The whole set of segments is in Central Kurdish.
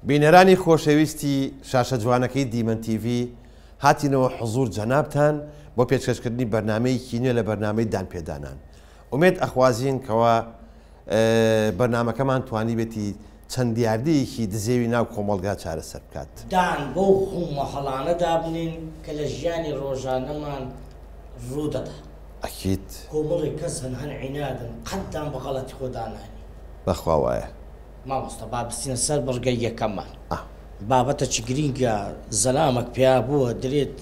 بینەرانی خۆشەویستی شاشە جوانەکەی دیمەن تیڤ هاتینەوە حزور جەنابتان بۆ پێشکەشکردنی بەرنامەیەکی نوێ لە بەرنامەی دانپێدانان. ئومێد ئەخوازیین کەوا بەرنامەکەمان توانی بێتی چەند دیاردەیەکی دزێوی ناو کۆمەڵگا چارەسەر بکات. دان بۆ خۆمە هەڵانە دابنین کە لە ژیانی ڕۆژانەمان ڕوودەدا. ئەکیت کۆمەڵی کەس هەن عینادن قەتدان بە غەڵەتی خۆدانانی. بەخوا وایە. مامۆستا با بچینە سەر بەڕگەی یەکەممان. بابەتە چ گرینگە زەلامەک پیا بووە درێت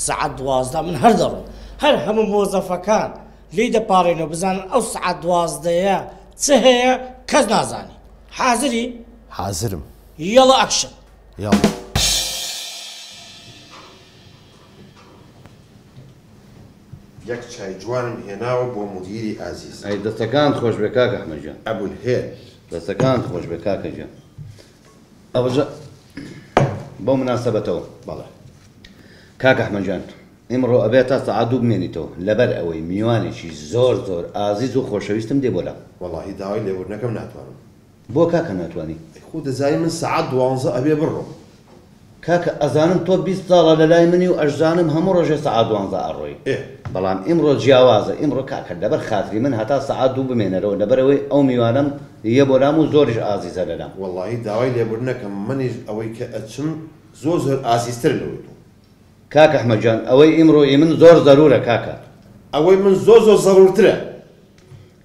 سەعات 12 من هەر دەڕۆم. هەر هەموو مۆزەفەکان لێی دەپاڕێنەوە بزانن ئەو سەعات 12ەیە چ هەیە کەس نازانی. حازری؟ حازرم. یەڵە ئەکشن. یاڵە. یەک چای جوانم هێناوە بۆ مدیری ئازیز. ئەی دەستەکان خۆش بێ کاکە ئەحمەدجان. ئەبولهێر. دەستەکان خۆش بێ کاکەجان. ئەوەژە بەو مناسەبەتەوە. بەڵێ. کاکە ئەحمەدجان ئێمڕۆ ئەبێت تا سەعات 2 بمێنیتەوە لەبەر ئەوەی میوانێکی زۆر ئازیز و خۆشەویستم دێ بۆلا. وەڵاهی داوای لێبوردنەکەم ناتوانم. بۆ کاکە ناتوانی؟ خۆ دەزانی من سەعات 12 ئەبێ بڕۆم. کاکە ئەزانم تۆ 20 ساڵە لە لای منی و ئەشزانم هەموو ڕۆژێ سەعات 12 ئەڕۆی. بەڵام ئیمڕۆ جیاوازە. ئیمڕۆ کاکە لەبەر خاتری من هەتا سەعات 2 بمێنەرەوە لەبەرەوەی ئەو میوانم یە بۆلام و زۆریش ئازیزە لەلام. وەڵاهی داوای لێبوردنەکەم منیش ئەوەی کە ئەچم زۆر ئازیزتر لەوەی تۆ. کاکە ئەحمەدجان ئەوەی ئیمڕۆی من زۆر زەرورە کاکە. ئەوەی من زۆر زەرورترە.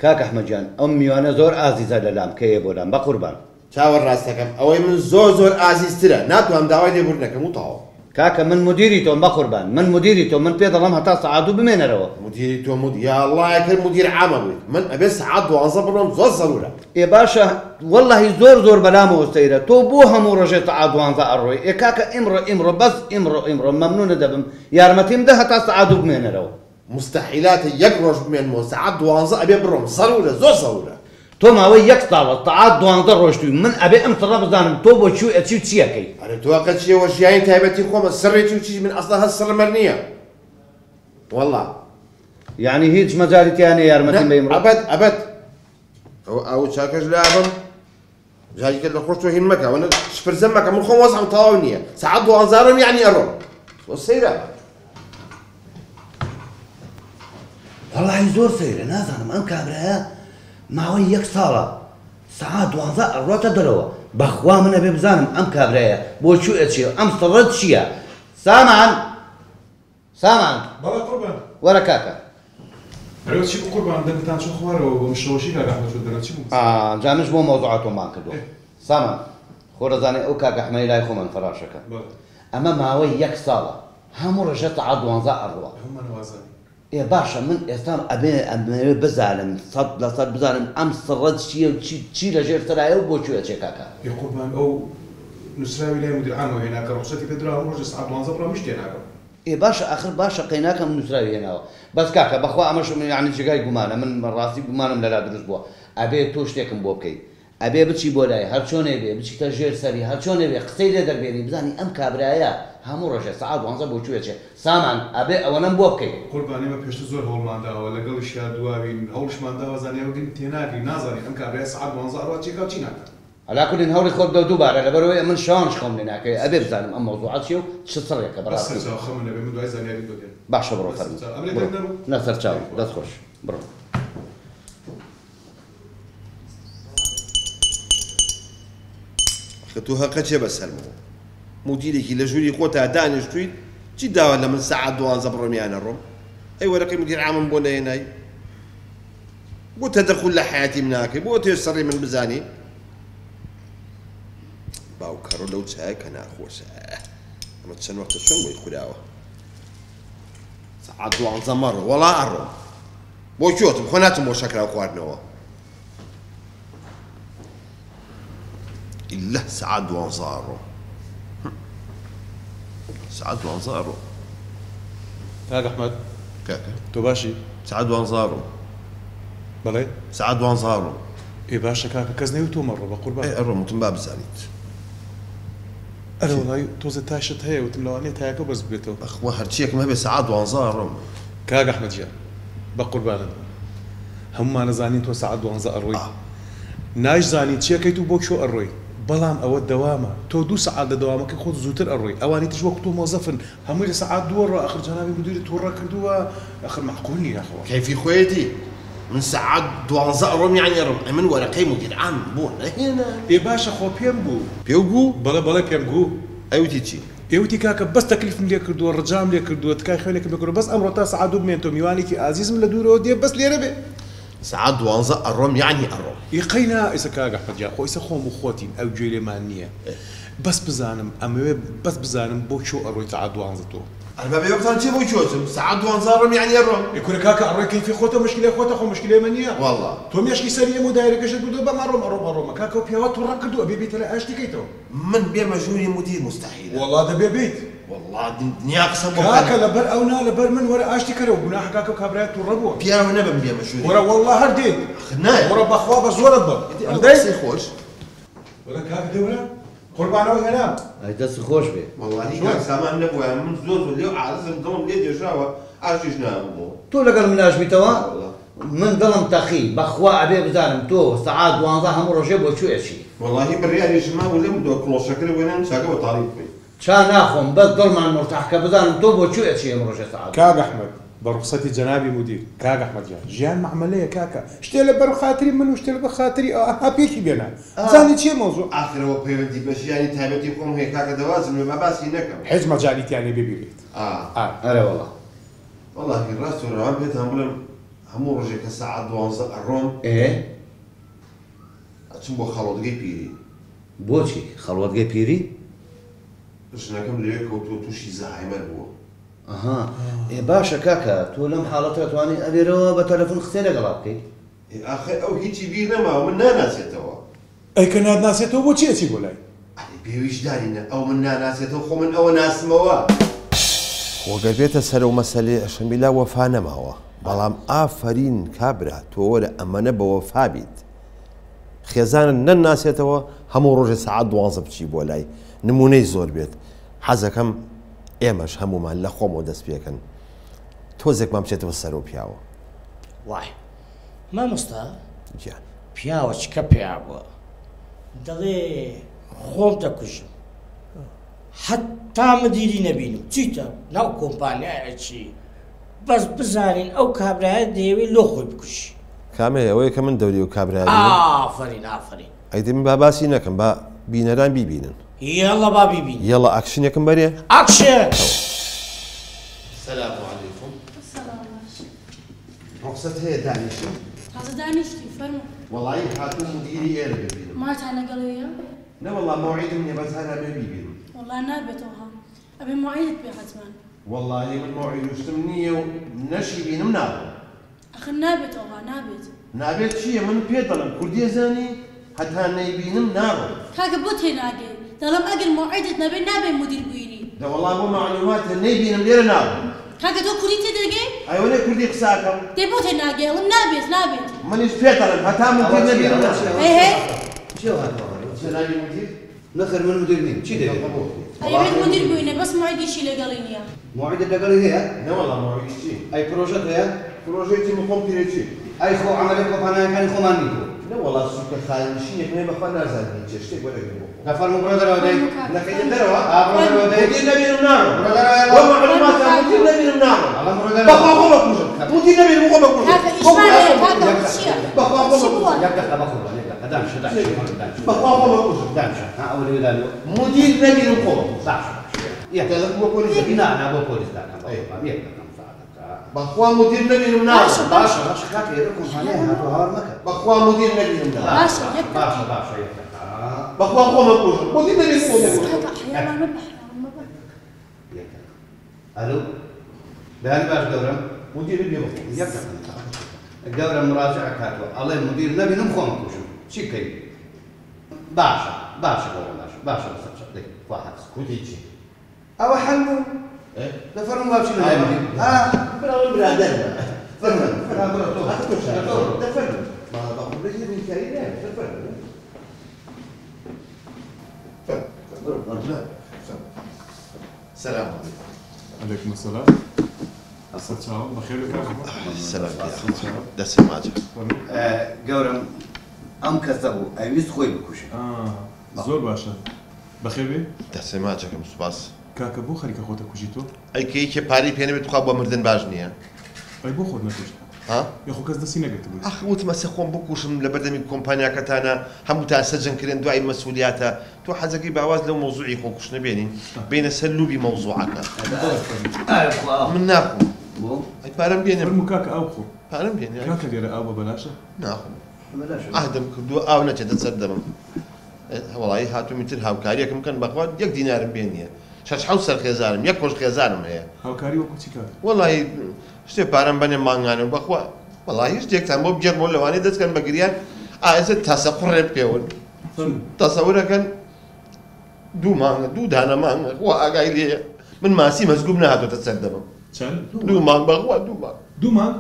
کاکە ئەحمەدجان ئەم میوانە زۆر ئازیزە لەلام کە یە بۆلام بە قوربان. چاوەڕاستەکەم ئەوەی من زۆر ئازیزترە ناتوانم داوای لێبوردنەکەم و تەواو. کاکە من مدیری تۆم بە قوربان. من مدیری تۆ من پێ دەڵێم هەتا سەعات 2 بمێنەرەوە. مدیری تۆ یاڵڵای کرد مدیر عامە بوویت. من ئەبێ سەعات 12 بڕۆم زۆر زەرورە. باشە وەڵڵاهی زۆر بەلامەوە سەیرە تۆ بۆ هەموو ڕۆژێ سەعات 12 ئەڕۆی. کاکە ئیمڕۆ بەس ئیمڕۆ مەمنونە دەبم یارمەتیم بدە هەتا سەعات 2 بمێنەرەوە. مستحیلاتە یەک ڕۆژ بمێنمەوە سەعات 12 ئەبێ بڕۆم زەرورە زۆر زەرورە. تۆ ماوەی یەک ساڵە سەعات 12 ڕۆشتووی من ئەبێ ئەم سڕە بزانم تۆ بۆ چی و ئەچی و چیەکەی. ئەرە تۆکە چیەوە ژیانی تایبەتی خۆمە سڕێکی و چیز من ئەسڵا هەست سڕمەر نییە. وەڵڵا یعنی هیچ مەجالیتیانە یارمەتیم بە ئیمڕۆ. ئەبەت ئەو چاکەش لابم جاریکە لە خۆش تۆ هین مەکە وەنە شپرزەم مەکە من خۆم وەزعم تەواو نییە سەعات 12 یعنی ئەڕۆم. تۆ سەیرە. وەڵڵاهی زۆر سەیرە نازانم ئەم کابرایە ماوەی یەک ساڵە سەعات 12 ئەڕۆتە دەرەوە. بەخوا منە بێ بزانم ئەم کابرایە بۆ چوو ئەچێ ئەم سڕەت چییە؟ سامان بەڵێ قوربان وەرە کاکە. ئەوە چی بوو قوربان دەنگتان چۆن خوارەوە بۆ مشەوەشی کاکە ئەحمەد دەرە چی بوو؟ جامش بۆ مۆزوعاتۆمان کردو. سامان خۆ دەزانێ ئەو کاکە ئەحمەدی لای خۆمان فەراشەکە. ئەمە ماوەی یەک ساڵە هەموو ڕۆژە سەعات 12 ئەڕۆوە. باشە من ئێستا ئەبێ بزانم 100% بزانم ئەم سڕەت چییە و چی لە ژێر سەرایە و بۆ کوێ چێ کاکە. قوربان ئەو نووسراوی لای مدیر عامەوە هێناکە ڕوخسەتی پێ درا ڕۆژە سەعات 12 بڕۆ میشتێ ناکەم. باشە ئاخر باشە قەیناکەم نووسراوی هێناوە. بەس کاکە بەخوا ئەمەش یعنی جگای گومانە من ڕاستی گومانم لەلا دروست بووە. ئەبێ تۆ شتێکم بۆ بکەیت. ئەبێ بچی بۆ لای هەر چۆنێ بێ بچیتە ژێر سەری هەر چۆنێ بێ قسەی لێ دەربێنی بزانی ئەم کابرایە هەموو ڕۆژێ سەعات 12 بۆ کوێ چێ. سامان ئەبێ ئەوەنەم بۆ بکەیت. قوربان ئێمە پێشتر زۆر هەوڵمانداوە لەگەڵیشیا دواوین هەوڵشمانداوە زانیاوە دین تێناگری نازانین ئەم کابرایە سەعات 12 ئەڕوا چێکا چی ناکات. هەلاکولین هەوڵی خۆت دە دووبارە لەبەرەوەی من شەوانش خۆم لێ ناکەی ئەبێ بزانم ئەم مۆزوعات چییە و چ سڕێکە بەڕاستی. باشە بڕۆ فەرموو. نەسەر چاو دەست خۆش بڕۆ. تۆ هەقە چێ بەسەرمەوە مدیرێکی لە ژووری خۆتا دانیشتویت چی داوا لە من سەعات 12 بڕۆمیانە ڕۆم. ئەی وەرەقی مدیر عامم بۆ نەهێنای بۆ تەدەخول لە حیاتیم ناکەی بۆ تێ سەڕی من بزانی. باوکەڕۆ لەو چایە کە ناخۆشە ئەمە چەند وەختە چۆن بۆی خوراوە سەعات 12 مەڕۆ وەڵا ئەڕۆم بۆ کۆتم خۆ ناتم بۆ شەکرا خواردنەوە إلا ساعات 12 ئەڕۆ ساعات 12 ئەڕۆ. کاک ئەحمەد کاکە تۆ باشی؟ ساعات 12 ئەڕۆ. بەڵێ ساعات 12 ئەڕۆ. باشە کاکە کەس نەوی تۆ مەڕۆ بە قوربان. ئەڕۆم وتم با بزانیت. ئەرە وڵای تۆزە تاشت هەیە وتم لەوانەیە تایەکە بەس بێتەوە. بەخوا هەرچیەکم هەبێ ساعات 12 ئەڕۆم. کاک ئەحمەدجیان بە قوربانت هەمومان نەزانین تۆ ساعات 12 ئەڕۆی نایزانی چیەکەیت و بۆ کۆ ئەڕۆی بەڵام ئەوە دەوامە تۆ 2 سعات لە دەوامەکە خۆت زووتر ئەڕۆی ئەوانی تش وەک تۆ مۆزەفن هەمووی لە سعات 2 ڕۆ ئەخر جەنابی مدیری تووڕە کردووە ئەخر معقول نیە خۆ كيفي خويتي من ساعات 12 ڕۆم يعني ڕۆم من وەرەقەی مدیر عام بۆ نەهێنا ئێ باشە خۆ پێم بوو پێو بوو بەڵێ پێم بوو ئەوتی چی ئێوتی کاکە بەس تەکلیفم لێ کردووە ڕجام لێ کردووە تکای خوێنێکم لێ کردووە بەس ئەمڕۆ تا سعات 2 بمێنێتەوە میوانێکی ئازیزم لە دوورەوە دێ بەس لێرە بێ ساعات 12 ئەڕۆم يعني ئەڕۆم یقینا ئێستا کاگە حەجا خۆ ئێستا خۆم و خۆتین ئەو گوێ لێمان نییە بەس بزانم ئەمەوێ بەس بزانم بۆ چۆ ئەڕۆی ساعات 12 تۆ ئەلبا بێوەکتان چی بۆی چۆتم ساعات 12 ڕۆم يعني ئەڕۆم يكون كاكا أروي كيف خوته مشكلة خوته خو مشكلة منيا والله توم يشكي سريع مدايرة كش تقول بما روم كاكا وبيوات وركضوا أبي بيت لا أشتي كيتو من بيه مجهولي مدير مستحيل والله ده بيت والله دنيا قسم كاكا لبر أو نا لبر من ورا أشتي كرو بناح كاكا وكابرات وربوا بيا ونبم بيه مجهولي ورا والله هردين خناي ورا بخوا بس ورا بر هردين خوش ولا كاكا دورة قربان أو هنا ئەی دەست خۆش بێ والله كاك سامان نبوي من زور اللي عارض نظام ليه جاوا عارفش نامو تۆ لەگەڵ مناش بیتەوە من دڵم تەخی بەخوا ئەبێ بزانم تۆ سعات 12 هەموو ڕۆژێ بۆ کوێچی والله بالريال ما ولا بدو كلوش شكل وين شاكا وطريق چا ناخۆم بەس دڵمان مرتاح کە بزانم تۆ بۆ کوێچی ئەم ڕۆژێ سعات كاك أحمد برخصتي جنابي مدير كاك أحمد جيان معملية كاكا اشتري بر خاطري منو اشتري بخاطري هابيكي بينا زاني شي موضوع اخر هو بيدي باش يعني تابتي قوم هيك هكا دوازن ما باسي نكم حجمة جاليتي يعني بيبي ئەرێ وەڵا والله الراس والروان بيت هم همو رجع كساعة 12 الروم اتشم بو خلوتقي بيري بۆچی خەڵوەتگەی پیری باش نكم ليك وتوشي زعيمر بو ئەها باشە کاکە تۆ لەم حاڵەتە توانی ئەبێرەوە بە تەلەفۆن قسەی لەگەڵا بکەیت اخي او هيجي بينا ما من ناسيتوا أي كان ناسيته بو شيء تقول لي بيويش دارينا او من ناسيتوا خو من او ناس موا وقبيت سلو مسألة عشان بلا وفاء نماوا بلام آفرين كابرا تورا أمانة بوفاء بيت خيزان الناسيتوا همو روج ساعات 12 بشي بولاي نموني زور بيت حزكم ئێمەش هەمومان لە خۆمەوە دەست پێکەن تۆزێک مام بچێتەوە سەرۆ پیاوە وای مامۆستا گیان پیاوە چکە پیاوە دەڵێ خۆم دەکوژم حتا مدیری نەبینم چیتە ناو کۆمپانیایەکی بەس بزانین ئەو کابرایە دەیەوێت لۆ خۆی بکوشی کامێ ئەوەیە کە من دەوری و کابرای ئافرین ئافرین ئەیدەمی با باسی نەکەم با بینەران بیبینن یاڵە با بیبین یەڵە ئاکشنێکم بەرێ ئاکشن سلام علیکم السلام ڕوخسەت هەیە دانیشم هذا دانشتي فرمو وەڵی هاتوو مدیری ئێرە ببینم ما تعال قالوا نەوەڵا مەوعیدم نییە بەس هەر هەبێ بیبینم والله نابتوها ابي مواعيدك بها حتما والله من موعد وشتم نییە و نەشی بینم نابم اخي نابتوها نابت نابێت چییە من پێ دەڵم کوردی زانی هەتا نەیبینم ناڕۆم كاكا بوت هناقي دلم اقل موعدك نابي مدير بويني دەوەڵام بۆ معلوماتە نەیبینم لێرە ناڕۆم كاكا تو كوريتي دقي ئەوەنێ کوردی قساکەم دي بوت هناقي لم نابت منیش پێ دەڵم هەتا مدیر نەبینم ايه چی هاتەوە جەنابی مدیر نەخێر من مدیر نیم چی دەبێت ايوه مدير بويني بس موعدي شي لقالينيا موعدت لەگەڵی هەیە نەوەڵا ماوەیش چی ئەی پرۆژەت هەیە پرۆژەیەکی مخۆم پیرێکی ئەی خۆ عەمەلە کۆمپانیەکانی خۆمان نیتۆ نەوەڵا سوکە خانشینێک نێ بەخوا نازانین چێ شتێک وەرەگرم نەفەرمو بڕۆ دەرەوە دەی نەکەیتم دەرەوە بڕۆ دەرەوە دەی مدیر نەبینم ناڕۆم بڕۆ دەرەوە بۆ معلوماتە مدیر نەبینم ناڕۆم ئەڵە بڕۆ بەخوا دەرەوە خۆ بەکوژم مدیر نەبینم خۆ بەکوژم كاكا ايش معنى كاكا شيا بەخوا خۆ شو بەکوژم هو یەک دەقە بەخۆ یەک دەقە دانشە بەخوا خۆ بەکوژم دانشە ها ئەوەی دانوە مدیر نەبینم خۆ باشە یەک دەڵم بۆ پۆلیس نا بۆ پۆلیس داکەم یەک دەقەم ساعتەکە بەخوا مدیر نەبینم ناڕۆم باشە باشە کاکە ئێرە کۆمپانیای هاتووە هاوار مەکە بەخوا مدیر نەبینم ناڕۆم باشا يك باشە باشە یەک دەقە بەخوا خۆ بەکوژم مدیر نەبینم خۆ بەکوژم كاكا احيانا ما بحرام یەک دەقە ئەلو دانی باش گەورم مدیر بێ بەخۆ یەک دەقە گەورە مراجعە کاتوە ئەڵێ مدیر نەبینم خۆم کوژم چی بکەین باشە باشە گەورە باشە بەسەر دەی خوا حەفز کوتی چی ئەوە حەل بوو دەفەرمو با بچین لای مدیر براوە برادەر فەرمن دەفەرمن بەخۆبرێکی بیکاری نایە دەفەرمن سلام عليكم السلام السلام بخير سلام دەسم ماجە گەورم ئەم کەسە بوو ئەویست خۆی بکوشێ زۆر باشە بەخێوێ دەسێ ماچەکەم سوپاس کاکە بۆ خەریکە خۆتە کوژیتۆ ئەی کەیکێ پارەی پێنەبێت بخوا بۆ مردن باش نییە ئەی بۆ خۆت نەکوشت ها یاخۆ کەس دەستی نەگرتبوو ئەخ وتمە سێ خۆم بکوشم لە بەردەمی کۆمپانیاکەتانە هەمووتان سەرجەنکردن دوای مەسئولیاتە تۆ حەزەکەی باواز لەو مەوزوعی خۆکوشتنە بێنین بینە سەر لوبی مەوزوعەکە من ناخۆم ئەی پارەم بێنێ فرمو کاکە ئاو بخۆ پارەم بێنێ کاکە لێرە ئاو بە بەلاشە ناخۆم ئاهدەم کردووە ئاو نەچێتە سەر دەمم وڵایی هاتوومیتر هاوکاریەکەم کەن بەخوا یەک دینارم بێ نییە شەش حەوت سەر خێزارم یەک خۆش خێزارم هەیە هاوکاری وەکو چی کاکە وڵی شتێ پارەم بەنێ مانگانم بەخوا وڵی هیچ شتێکتان بۆ بجێرمەوە لەوانەیە دەستکەن بە گریان ئێستا تاسە قوڕێ پێون تەسەورەکەن دوو مانگە دوو دانە مانگە خوا ئاگای لێیە من ماسی مەزگوم نهاتۆتە سەر دەمم چەند دوو مانگ بەخوا دوو مانگ دوو مانگ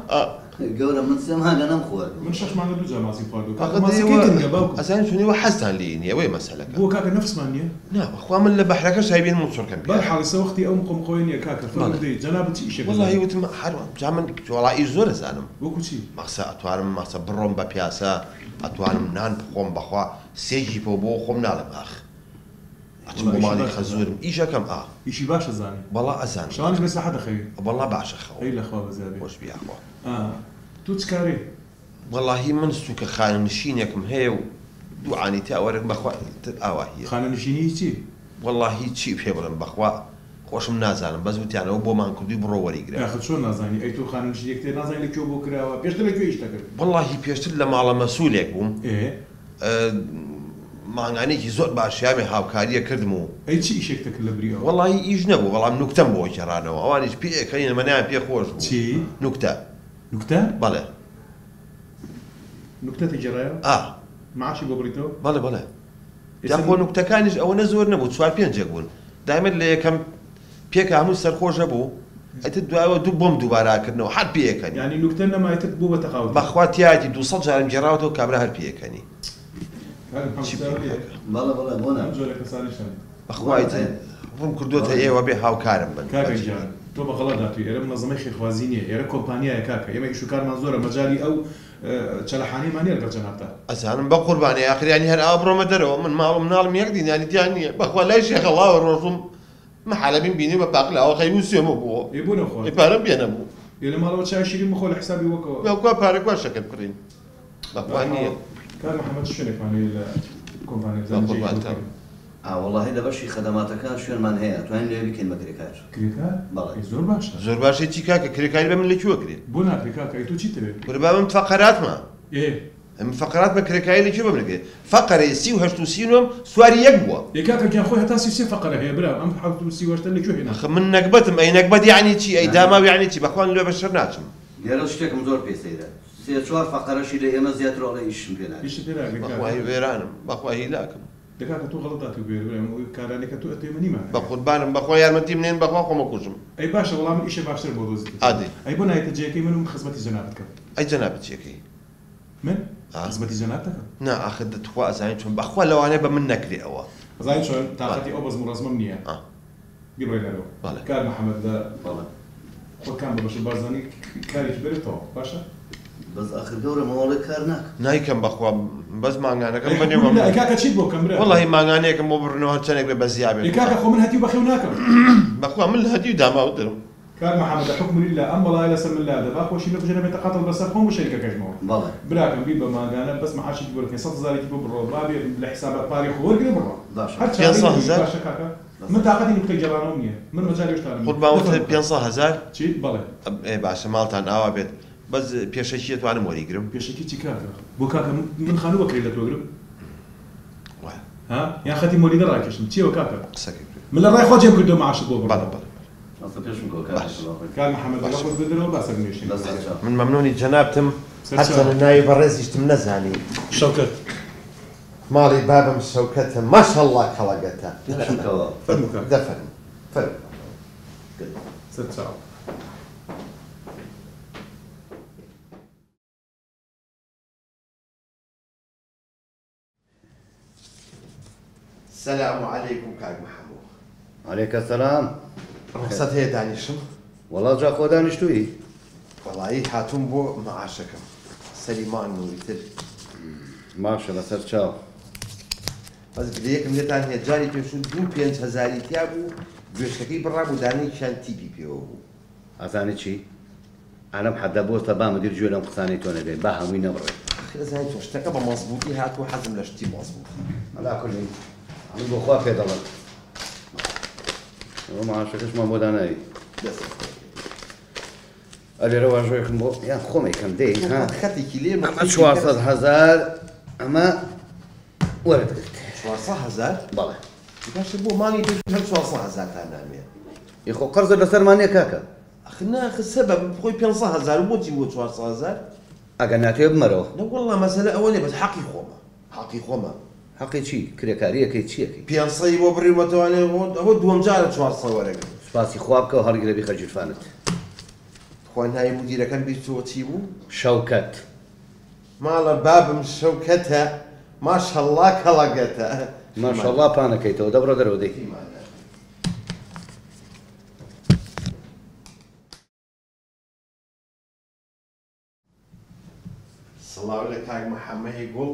گەورە من سێ مانگە نەمخوارد من 6 مانگە دوو جار ماسی خواردووە کاکە ماسیەکەی تنگە باوکم ئەسان چونیوە حەزتان لێ نییە وەی مەسەلەکە بۆ کاکە نەفسمان نییە نا بەخوا من لە بەحرەکە شایبین موچۆرکەم پێ بەرحاڵی سەوەختی ئەو مقۆمخۆی نییە کاکە فەرمو دەی جەنابەت چی ئیشێک وڵی وتم هەروە جا من وڵی زۆر دەزانم وەکو چی مەخسە ئەتوانم مەسە بڕۆم بە پیاسە ئەتوانم نان بخۆم بەخوا سێژی پۆ بۆ خۆم ناڵم ئاخ ئەچم بۆ ماڵی خەزورم ئیشەکەم ئا ئیشی باشە زانی بەڵا ئەزان شەوانش بێ سەحەت دەخەوی بەڵا باشە خەوە ئەی لەخوا بەزیابێ خۆش بیاخۆ تو چ کارێ وەڵاهی من سوکە خانە نشینێکم هەیە و دوعانی تا ئەوەرە بەخوا ئاوا هیە خانە نشینی چی وەڵاهی چی پێ بڵم بەخوا خۆشم نازانم بەس وتیانەوە بۆمان کردوی بڕۆ وەریگرە یاخە چۆن نازانی ئەی تۆ خانە نشینێک تێ نازانی لەکوێ بۆ کراوە پێشتر لەکوێ ئیش دەکرد وەڵاهی پێشتر لە ماڵە مەسوولێک بووم مانگانێکی زۆر باشیامێ هاوکاریە کردم و ئەی چی ئیشێک دەکرد لە بریەوە وەڵاهی ئیش نەبوو بەڵام نوکتەم بۆ گێڕانەوە ئەوانیش پێکەین مەنیان پێ خۆش بوو چی نوکتە نوکتە بەڵێ نوکتە تیجێڕایەوە معاشی بۆ بڕیتەوە بەڵێ بەڵێ بۆ نوکتەکانیش ئەوەنە زۆر نەبوو چوار پێنجێک بوون دامێت لە یەکەم پێک هەموو سەرخۆشە بوو ئەتر دوایەوە دوو بۆم دووباراکردنەوە هەر پێەکەنی ینی نوکتە نەمایتر بوو بە تەقاوت بەخوا تیاتی 200 جارم گێڕاوەوە کابرا هەر پێەکەنی بەڵە بەڵە بۆ نام جۆرە کەسانیشن بەخوای ڕوم کردوتە ئێوە بێ هاوکارم بن کاکەجان تۆ بە غەڵەت داتوی ئێرە منەظەمەی خێرخوازی نییە ئێرە کۆمپانیایە کاکە ئێمە ئیش و کارمان زۆرە مەجای ئەو چەلەحانەیمان نیە لەگەڵ جەنابتا ئەزانم بە قوربانی ئاخریانی هەر ئاوا بڕۆمە دەرەوە من ماڵم ناڵم یەک دینانی دیان نییە بەخوا لای شێخەڵاوە ڕۆژم محەلەبین بینی بە پاقلاوە خەی وسێمە بووە ێ بۆ نەخۆ پارەم پێ نەبوو لە ماڵەوە چای شیرین بخۆ لە حسابی وەکەوە بەخوا پارە کوا شەکەت بکڕین بەخوا نییە کار محەممەد شوێنێکمانەیە لە کۆمپانیا وەڵاهی لە بەشی خەدەماتەکان شوێنمان هەیە توانین لێ بکەین بە کرێکار کرێکار بەڵێ زۆر باشە زۆر باشی چی کاکە کرێکاری بە من لەکوێ کرێت بۆ ناکرێ کاکە تۆ چی دەوێت قوربا من فەقەراتمە ئەم فەقەرات بە کرێکایی لەکوێ بمنەکرێت فەقەرەی 38 و 39 سواری یەک بووە کاکە گیان خۆی هەتا 33 فەقەرە هەیە برا ئەم 38 لەکوێ هێنا من نەکبەتم ئەی نەکبەت یعنی چی ئەی داما یعنی چی بەخوان لێ بەشەر ناچم گەرە شتێکم زۆر پێسەیرە سێ چوار فەقەرەشی لە ئێمە زیاتر ئەڵێ ئیشم پێ ناکرێت بەخوای وێرانم بەخوای هیلاکم دەکاتە تۆ غەڵەتاتی بێرم کارانێکە تۆ ئەتێمە نیمە بە قوربانم بەخوا یارمەتی منێن بەخوا خۆمە کوژم ئەی باشە وەڵام ئیشە باشتر بۆ دۆزیت عادی ئەی بۆ نایتە جێەکەی من خزمەتی جەنابەت کەم ئەی جەنابەت چیەکەی من خزمەتی جەناب دەکەم نا ئاخر دەتخوا ئەزانین چۆن بەخوا لەوانەیە بە من نەکرێ ئەوە ئەزانین چۆن تاقەتی ئەو بەزم و ڕەزمەم نییە بیڕێنەرەوە کار محەممەد خۆکان بە بەشە بازانی کارێکی بێتەوە باشە بەس ئاخر گەورە ماوەڵی کار ناک نایکەم بەخوا بەس مانگانەکەم بنێمە کاکە چیت بۆ کەم وەڵی مانگانەیەکم بۆ بڕنەوە چەندێک بێ بەزیابێت کاکە خۆ من هەتی بەخێو ناکەم بەخوا من لە هەتی و داماوە دەرم کار محەممەد حکم لله ئەم بەڵای لەسەر من لا دەبا خۆشی لە بژێنە بێتە قەتڵ بەسەر خۆم و شەریکەکەشمەوە بەڵێ براکەم بی بە ماگانە بەس مەحاشی بۆ 500,000 بۆ بڕۆ بابێ لە حسابە پاری خۆ وەرگرە بڕۆ باشە کاکە من تاقەتی نوکتەی جەڵانەوە نییە من مەجای شتانم قوربان 500,000 چی بەڵێ باشە ماڵتان ئاوا بێت بەس پێشەکی توانم وەریگرم پێشکی چی کاکە بۆ کاکە من خانوو بەکرێت لە تۆگرم ها یان خەتی مۆلی دەڕاکێشم چیەوە کاکە من لە ڕای خۆ جێم کردو معاشت بۆ بڕ کار محەممەد خۆت بدرەوە باسەر نوێشین من مەمنونی جەنابتم هەرچەندە ناوی بەڕێزیشتم نەزانی شەوکەت ماڵی بابم شەوکەتە ماشەڵڵا کەڵەگەتە دەفەرم فەرم سەرچاو سلام علیکم کاک محەموو عەلەیکە سەلام ڕخسەت هەیە دانیشم وەڵا جا خۆ دانیشتووی وەڵایی هاتووم بۆ مەعاشەکەم سەلیمان نووریتر ماشە لەسەر چاو بەس یەکم لێتان هەیە جاری پێشوو 5,000 تیا بوو گوێشتەکەی بڕابوو دانەیەکیان تیپی پێوە بوو. ئازانی چی؟ ئەلەم حەدە بۆستە با مدیر گوێ لەم قسانەی تۆ نەبێت با هەمووی نەبڕێت. خێزانی تۆ شتەکە بە مەزبوطی هاتووە حەزم لە شتی مەزبوط. هەلا کولی من بۆ خوا پێ دەڵێم. ئەوە مەعاشەکەشمان بۆ دانایی. ئەلێرە واژۆیەکم بۆ یان خۆمە یەکەم دەیت ها خەتێکی لێ ئەمە 400,000 ئەمە وەرەگرت. 400,000 بەڵێ. باشە بۆ مانگی پێش 400,000 تا نامێ. یخۆ قەرزە لەسەرمان نییە کاکە. ئەخ ناخ سەبەب خۆی 500,000 بۆچی بۆ 400,000 ئەگەر ناتوێ بمەرەوە. نە وەڵڵا مەسەلە ئەوە نێ بەس حەقی خۆمە. حەقی خۆمە. حەقی چی؟ کرێکاریەکەی چیەکەی؟ 500 بۆ بڕیمەتەوانێ ئەوە دووەم جارە 400 وەرەگرت. سوپاسی خوا بکە و هەڵگرە بیخە جیرفانت. خوانایی مدیرەکان بیستەوە چی بوو؟ شەوکەت. ماڵە بابم شەوکەتە ماشەڵڵا کەڵەگەتە. ماشەڵڵا پانەکەیتەوە دەبڕە دەرەوە دەی. سڵاو لە کاک محەممەدی گوڵ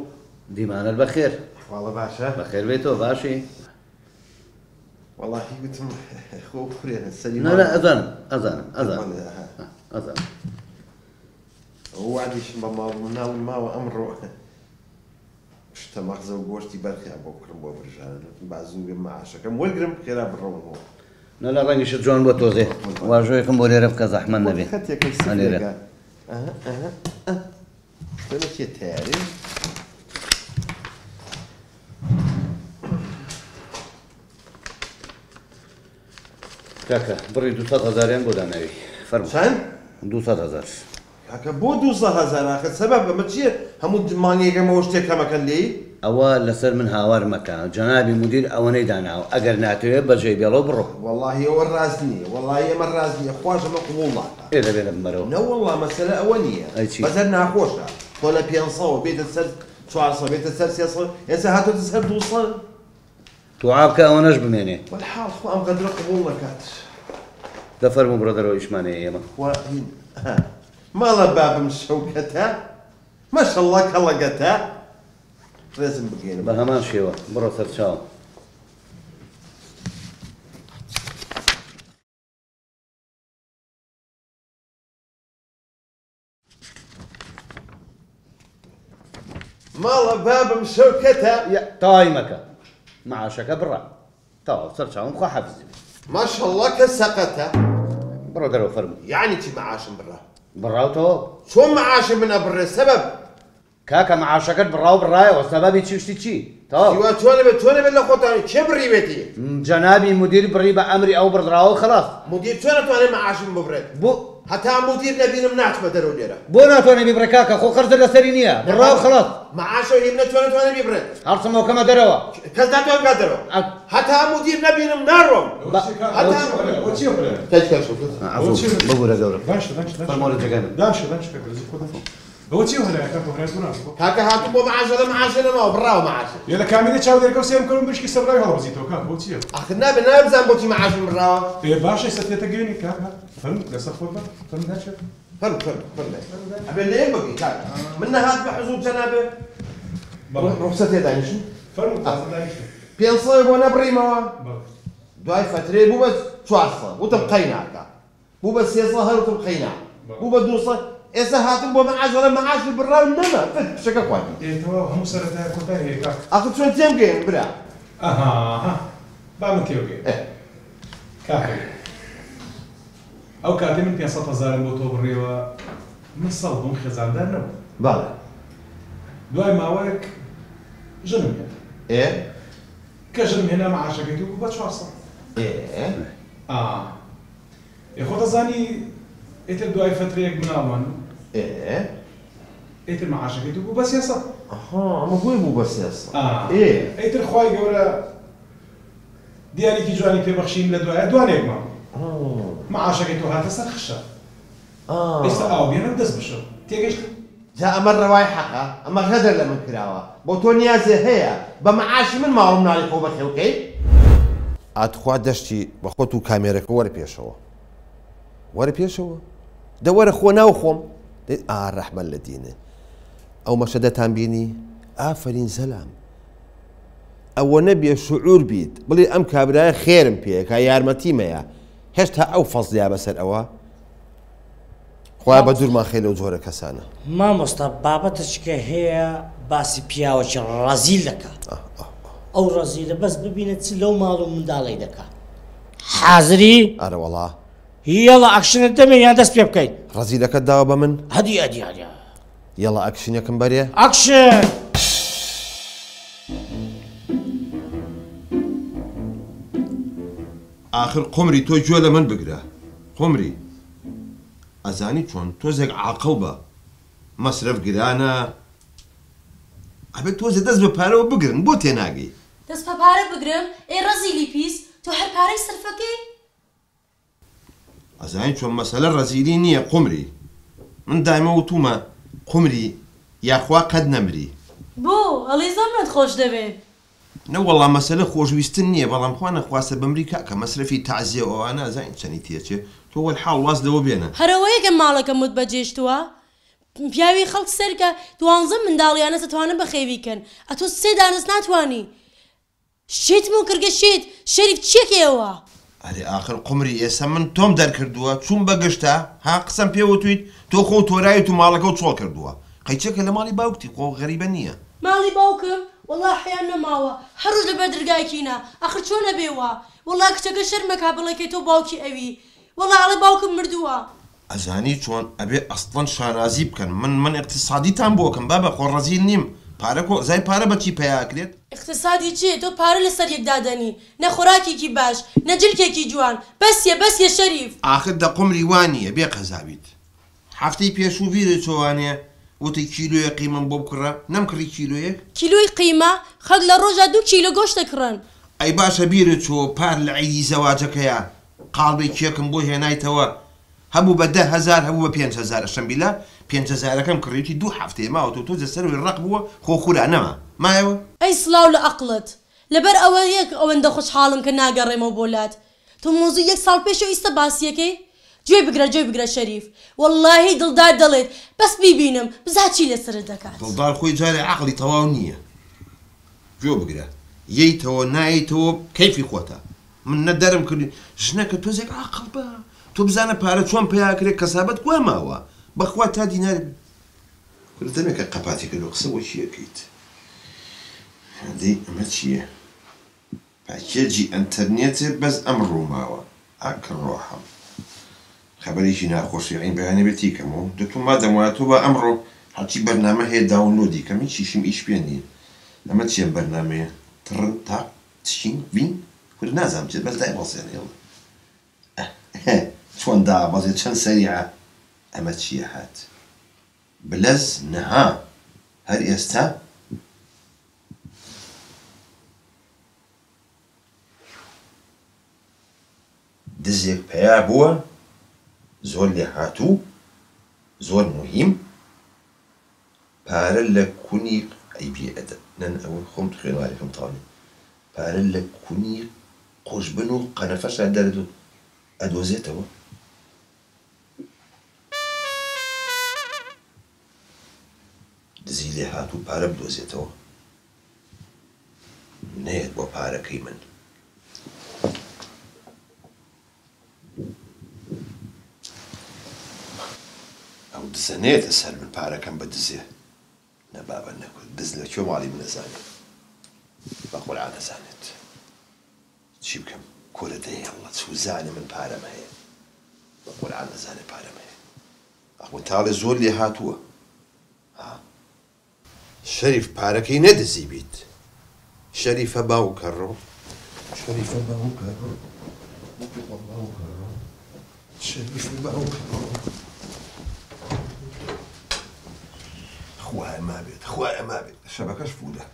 دیمانەت بەخێر. واڵە باشە؟ بەخێر بێتەوە باشی؟ وەڵاهی گوتم خۆ کوڕێنە سەری نە ئەزانم ئەو وادیشم بە ماڵ ناون ماوە ئەمڕۆ شتە مەغزە و گۆشتی بەرخیا بۆ بکڕم بۆ برژانە بازوو بێ مەعاشەکەم وەرگرم خێرا بڕەوەەوە. نە لە ڕەنگیشت جوان بۆ تۆزێ واژۆیەکم بۆ لێرە بکە زەحمەت نەبێ. خەتێکە تۆ تیاری؟ کاکە بڕی 200,000 بۆ داناوی فەرموو. چەند؟ 200,000. کاکە بۆ 200,000 ئاخر سەبەب ئەمە چییە؟ هەموو مانگێکەمەوە شتێکەمەکەن لێی؟ ئەوە لەسەر من هاوار مەکە جەنابی مدیر ئەوەنەی داناوە ئەگەر ناتوێت بەجێی بێڵەوە بڕۆ. وەڵڵاهی ئەوە ڕاست نییە وەڵڵاهی ئەمە ڕاست نییە خوش ئەمە قبوڵ ناکات. ئێ دەبێت لە بمەرەوە. نە وەڵڵا مەسەلە ئەوە نییە بەزەر ناخۆشە تۆ لە 500 بێتە سەر 400 بێتە سەر 300 ئێستا هاتۆتە سەر 200 توعا بکە ئەوەنەش بمێنێ. وەلحاڵ خۆ ئەم قەدرە قبوڵ نەکات. دەفەرموو بڕۆ دەرەوە ئیشمانەیە ئێمە. ماڵە بابم شەوکەتە مەشەڵڵا کەڵەگەتە ڕێزم بگێنە بە هەمان شێوە بڕۆ سەر چاوم. ماڵە بابم شەوکەتە تاوای مەکە مەعاشەکە بڕە تاوە سەر چاوم خوا حەفزی ماشەڵڵا کە سەقەتە. بڕۆ دەرەوە فەرموو. یعنی چی مەعاشم بڕە؟ بڕاوتەوە. چۆن مەعاشم منە بڕێ سەبەب؟ کاکە مەعاشەکەت بڕاو بڕایەوە سەبەبی چی شتی چی؟ تاوا تۆ نەبێت لە خۆتانی کێ بڕیبێتی؟ جەنابی مدیر بڕی بە ئەمری ئەو بڕدراوە خلاص. مدیر چۆن ناتوانێت مەعاشم ببڕێت؟ بۆ هەتا مدیر نەبینم ناچمە دەرەوە لێرە. بۆ ناتوانێت بیبڕێ کاکە خۆ قەرزە لەسەری نییە بڕاو خلاص. مەعاشە هیم ناتوانێت بیبڕێت. هەڵسەمەوەکەمە دەرەوە. کەس ناتوانێت بگات دەرەوە. هەتا مدیر نەبینم ناڕۆم. ببوورە گەورە. باشە فەرمۆڵە جێگانە. باشە بەوە چی هەلایە کاکە هەرات بوو کاکە هاتوو بۆ مەعاشە لە مەعاشە نەماوە بڕاوە مەعاشە. یە لە کامێنە چاو دەرەکە و سێم کەم بشکی سەبرای هەڵبزیتەوە کاک بۆ چییە؟ ئاخر نابێت نابزانم بۆچی مەعاشم بڕاوە. باشە سەتێتە گەێنی کاکە فەرموو لەسەر خۆت بە فەرموو داچێ. ئەبێ لێ بگی کاکە من نەهات بە حزوب جەنابێ ڕوخسەت تێ دانیشن 500 بۆ نەبڕیمەوە دوای فترێ بوو بە 400 وتم قەی ناکە بوو بە 300 هەروتم قەی نا بوو بە 200 ئێستا هاتم بۆ مەعاشە مەعاشی بڕاو نەما پشەکە خواردی. ئێتەوە هەموو سەرەتای کۆتای هەیە کاک. ئاخر چۆن تێم گەێن برا. ئەها با من تێوگەین. کاکە ئەو کاتێ من 500,000 بۆ تۆ بڕێەوە من سەڵ بووم خێزاندار نەبوو. باڵێ. دوای ماوەیەک ژنم هێنا. کە ژنم هێنا مەعاشەکەی تو بوو بە 400. خۆ دەزانی ئیتر دوای فترەیەک مناڵمان ئیتر مەعاشەکەی تو بوو بە 300. ئەمە بۆی بوو بە 300. ئیتر خوای گەورە دیارێکی جوانی پێبەخشیم لە دوایە دوانێکمان مەعاشەکەی تۆ هاتە سەر خشە. ئێستا ئاو بێنم دەست بشە تێگەیشت. جا ئەمە ڕەوای حەقە ئەمە غەدەر لە من کراوە بۆ تۆ نیازێ هەیە بە مەعاشی من ماوەم ناڵی خۆ بەخێوکەی. ئاتخوا دەشتی بە خۆت و کامێرەکە وەرە پێشەوە وەرە پێشەوە دەوەرە خۆ ناو خۆم ڕەحمەت لە دینێ ئەو مەشەدەتان بینی ئافرین سەلام ئەوە نەبێ شعور بیت بڵێ ئەم کابرایە خێرم پێکە یارمەتیمەیە هێشتا ئەو فەزلیا بەسەر ئەوە خوا بە دوورمان خێ لەو جۆرە کەسانە مامۆستا بابەتەچکە هەیە باسی پیاوەکی ڕەزیل دەکات ئەو ڕەزیلە بەس ببینێت چ لەو ماڵ و منداڵی دەکات حازری ئارە وەڵا یەڵە ئەکشنت دەمێ یان دەست پێ بکەیت ڕەزیلەکەت داوە بە من هەدی یەڵە ئەکشنێکم بەرێ ئەکشن آخر قمری تۆ گوێ لە من بگرە قمری ئەزانی چۆن تۆزێک عاقڵ بە مەسرف گرانە ئەبێت تۆزێ دەست بە پارەوە بگرن بۆ تێناگەی دەست بە پارە بگرم ئێ ڕەزیلی پیس تۆ هەر پارەی سەرفەکەی ئەزانی چۆن مەسەلە ڕەزیلی نییە قمری من دایمە وتومە قمری یاخوا قەت نەمری بۆ ئەڵێ زەمنت خۆش دەبێت نەوەڵام مەسەلە خۆشویستن نییە بەڵام خوا نەخواستە بەمریکا کە مەسرفی تازیە ئەوانە ئەزانین چەنی تێچێ تۆ وەلحاڵ واز لەوە بێنە هەرەوەیەکە ماڵەکە مت بەجێشتووە پیاوی خەڵک سەرکە 12 منداڵیانە دەتوانن بەخێویکەن ئەتۆ 3 دانست ناتوانی شێتم و کردگە شێت شەریف چێکێەوە ئەرێ آخر قمری ئێستا من تۆم دەرکردووە چوون بەگەشتا ها قسەم پێوتویت تۆ خۆ تۆرایت و ماڵەکە و چۆڵ کردووە قەیچێکە لە ماڵی باوکتی خۆ غەریبە نییە ماڵی باوکم وەڵا حیان نەماوە هەروز لەبەر دەرگایکینە ئەخر چۆنە بێوە وەڵا کچەکە شەرمەکا بڵێکەی تۆ باوکی ئەوی وەڵا ئەڵێ باوکم مردووە ئەزانی چۆن ئەبێ ئەسڵەن شانازی بکەن من اقتصادیتان بۆکەم بابە خۆ ڕەزیل نیم پارە زای پارە بەچی پێیاکرێت اقتصادی چێ تۆ پارە لەسەر یەکدادەنی نە خۆراکێکی باش نە جلکێکی جوان بەسیە شەریف آخر دە قمری وانییە بێ قەزاویت هەفتەی پێشوو بیرە چۆوانێ وتی کیلۆیە قیمەم بۆ بکڕە نەمکڕی کیلۆیەک کیلۆی قیمە خەک لە ڕۆژە 2 کیلۆ گۆشت دەکڕن ئەی باشە بیرە چۆ پار لە عیدی زەواجەکەیە قاڵبەی کێکم بۆ هێنایتەوە هەبوو بە 10,000 هەبوو بە 5,000 شەمبیلا 5,000ەکەم کڕیوتی 2 هەفتەیە ماوە تۆ جەسەروی ڕق بووە خۆخورا نەما مایەوە ئەی سڵاو لە عەقڵت لەبەر ئەوە یەک ئەوەندە خۆشحاڵم کە ناگەڕێمەوە بۆلات تۆ مۆزوو 1 ساڵ پێشەوە ئیستا باسیەکەی گوێ بگرە شەریف وەڵڵاهی دڵدار دەڵێت بەس بیبینم بزا چی لەسرت دەکات دڵدار خۆی جارێ عەقڵی تەواو نییە گوێ بگرە یەیتەوە نایەیتەوە کەیفی خۆتە من نەدەرم کردی ژنەکە تۆزێک عاقڵ بە تۆ بزانە پارە چۆن پێیاکرێت کەسابەت گوێ ماوە بەخوا تا دینار دەمێکە قەپاتی کردو قسە بۆ چیەکەیت دەی ئەمە چییە پاکێجی ئەنتەرنێتێ بەس ئەمڕۆ ماوە ئاکە ڕۆحەم خبرێکی ناخۆشی عین بەیانە بێتی کەمەوە دەتوم مادەم وایە تۆ بە ئەمڕۆ هەرچی بەرنامە هەیە داونلۆدی کەمی چیشم ئیش پێ نییە ئەمە چیە بەرنامەیە تڕن تا چین وین خود نازانم چێت بەس دای بەڵسێنێڵ چۆن دابەزێت چەند سەریعە ئەمە چییە هات بلەز نەها هەر ئێستا دزێک پەیا بووە زۆر لێ هاتوو زۆر مهم پارە لە کونی ئەیبی ئەدە نەن ئەوە خۆم تو خوێنوارێکم تاڵی پارە لە کونی قۆشبن و قەنەفەشان دەردوو ئەدۆزێتەوە دزی لێ هاتوو پارە بدۆزێتەوە نەیەت بۆ پارەکەی من ئەو دزەنێتە سەر من پارەکەم بە دزێ نەبابە نەکرد دز لە کوێ ماڵی من نەزانێت بە قورعان نەزانێت چی بکەم کۆرە دەیەڵە چوزانە من پارەمە هەیە بە قورعان نەزانێت پارەمە هەیە ئەخۆ تاڵێ زۆر لێ هاتووە شەریف پارەکەی نەدزی بیت شەریفە باوکەڕۆ شەریفە باوکەڕۆ شەریفە باوکەڕۆ خوایە ما بێت خوایە ما بێت شەبەکەش فودە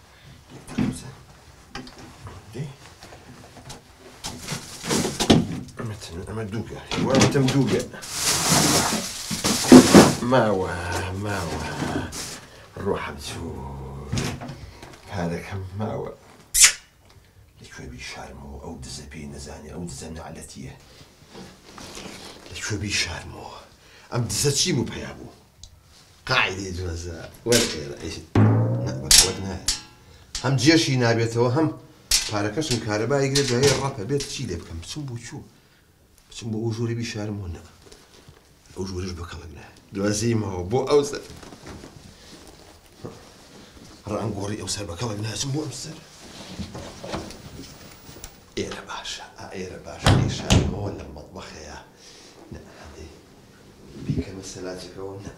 ئەمە دووگە هیواتم دووگە ماوە ڕۆحەم چوو پارەکەم ماوە لەکوێ بیشارمەوە ئەو دزە پێی نەزانێ ئەو دزە نعلەتیە لەکوێ بیشارمەوە ئەم دزە چی بوو پەیا بوو قاعدەی جوەزە وەرخێرە بەکەوەت نایە هەم جێشی نابێتەوە هەم پارەکەشم کارەبای گرێ دوای ڕەپە بێت چی لێ بکەم بچم بۆ چوو بچم بۆ ئەو ژووری بیشارم وە ئەو ژوورش بەکەڵک نایە دوازیمەوە بۆ ئەو سەر ڕانگۆڕی ئەو سەر بەکەڵک ناچم بۆ ئەم سەر ئێرە باشە ئێرە باشە ئێشارمەوە لە مەطبەخەیە بیکەمە سەلاجەکەەوە نە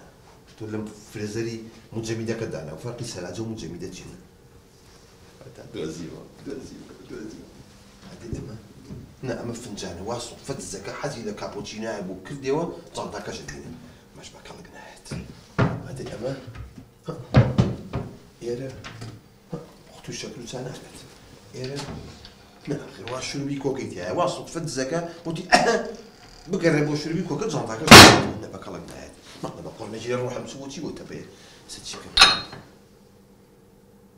تۆ لەم فرێزەری مجەمیدەکە دانا و فەرقی سەلاجە و مجەمیدە چینە دوازیمەوە هەدی ئەمە نە ئەمە فنجانە وا سوقفەت زەکە حەزی لە کاپۆچینایە بۆ کردەوە جانتاکەشت بینێ مەش بەکەڵک نایەت هەدی ئەمە ئێرە توی شکل و چانە نابێت ئێرە نەخێ وا شروبی کۆکەی تایە وا سوقفەت زەکە وتی بگەڕێ بۆ شروبی کۆکە جانتاکەش نە بەکەڵک نایەت مەقە بە قۆرمەجێ ڕۆحەم چ بۆچی بۆ تەپێ سەچی بکەم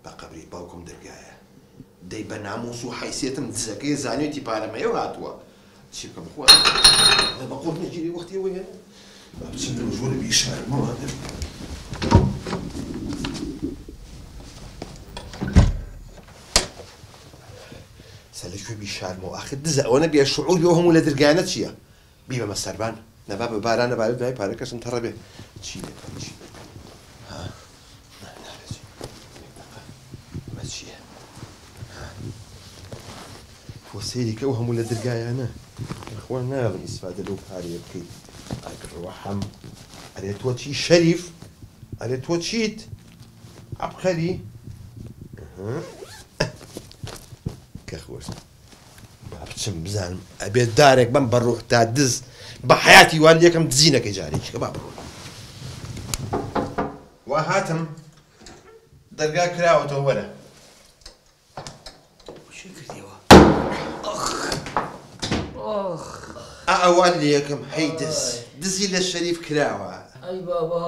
بە قەبری باوکم دەرگایە دەی بە ناموس و حیسێتم دزەکەی زانێتی پارەمەیەوە هاتووە چی بکەم خوا بە قۆرمەجێری وەختی ئەوەیە بچم لەو ژوورە بیشارمەوە سەلە کوێ بیشارمەوە ئاخر دزە ئەوە نەبێ شعوری ئەو هەموو لە دەرگایانە چییە؟ بی بەمە سەربان نەبا بە بارانە بارێت دوای پارەکەشم تەڕە بێ چی دەکەم چی ئەمە چییە؟ بۆ سەیری کە ئەو هەموو لە دەرگایانە خوا ناڵم ئیسفادە لەو پارەیە بکەیت ئاگڕەوەحەم ئەرێ تۆ چی شەریف ئەرێ تۆ چیت؟ عەبقەری کە خۆش بچم بزانم ئەبێت دارێک بەم بەڕوح تا دز بە حیاتی وان یەکەم دزینەکەی جارێکیکە با بڕۆ وا هاتم دەرگا کراوەتەوە وەرە ئەوان لە یەکەم هەی دزی لە شەریف کراوە ئەی بابا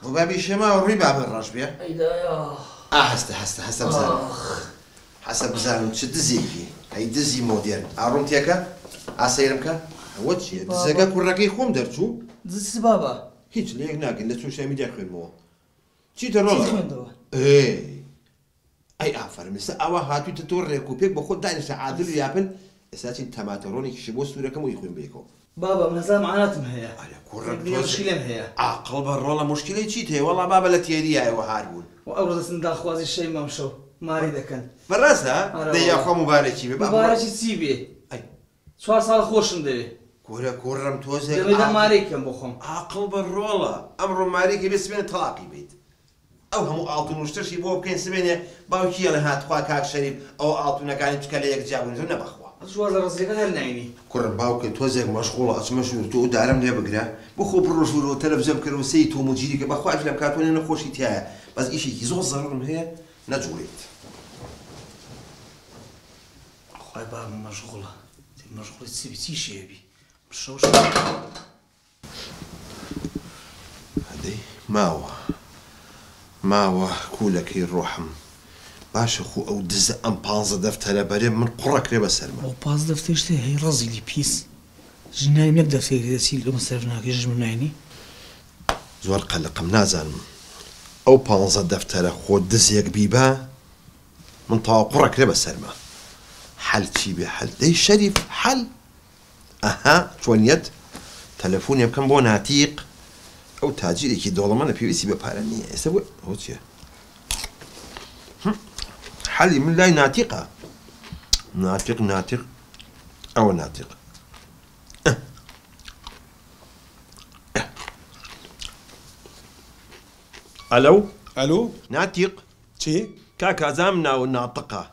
بۆ بابی شەماوە ڕووی بابە ڕەش بێ هەستە بزانم حەسە بزانم چ دزێکی ئەی دزی مۆدێرن ئاڕۆم تێکە ئاسەیرم کە ئەوە چییە دزەکە کوڕەکەی خۆم دەرچوو دز بابا هیچ لە یەک ناکەین لە سوشیال میدیا خوێنمەوە چیتە ڕۆڵ ئەی ئافەرمیسە ئەوە هاتوویتە تۆ ڕێک و پێک بە خۆت دانیشتە عادل و یاپن ئێستا چین تەماتەڕۆنێکیشی بۆ سوورەکەم وی خوێن بێکەوە بابا منەزانم عاناتم هەیە مشکلم هەیە عاقڵ بە ڕۆڵە مشکلەی چیت هەیە وەڵا بابە لە تێریایەوە هار بوون و ئەو ڕۆزەسن داخوازی شەی مەمشەو ماری دەکەن بەڕاستە دەیا خۆ مبارەکی بێ مبارەکی چی بێ 4 ساڵ خۆشم دەوێ گۆرە کوڕم تۆزێک دەبێت مارێکم بۆ خۆم عاقڵ بە ڕۆڵە ئەمڕۆ مارێکی بێ سبێنە تەلاقی بیت ئەو هەموو ئاڵتون وشتەشی بۆ بکەین سبێنێ باوکی لە هاتخوا کاک شەریف ئەو ئاڵتونەکانی چکە لە یەک جابوون زۆر نەبەخوا شوازە ڕزیەکە هەر ناینی کوڕم باوکە تۆزێک مەشغوڵە ئەچمە ژوور تۆ دارم لێ بگرە بخۆ بڕۆ ژوورەوە تەلەڤیزیۆن بکەرەوە سەی تۆمۆجیری کە بەخوا لەم کاتوانێ نەخۆشی تایە بەس ئیشێکی زۆر زەڕم هەیە نەجوڵێت خۆی بابم مەشغوڵە مەشغوڵی چی شێبی هەدەی ماوە کوولەکەی ڕۆحم باشە خۆ ئەو دزە ئەم 15 دەفتەرە بەرێ من قوڕەکرێ بەسەرمە ئەو 15 دەفتەر شتێ هەی ڕەزیلی پیس ژنایم یەک دەفتەری دەچی لەمە سەرف ناکەی ژمن ناینی زۆر قەلقم نازانم ئەو 15 دەفتەرە خۆ دزێک بیبە من تەواو قوڕەکرێ بەسەرمە حەل چی بێ حەل دەی شەریف حەل ئەها چۆنیەت تەلەفۆنێ بکەم بۆ ناتیق ئەو تاجیرێکی دۆڵەمەە پێویستی بە پارە نییە ئێستا ئەو چییە حەلی من لای ناتیقە ناتیق ئەوە ناتیق ئەلو ناتیق چی؟ کاکازام ناو ناتقە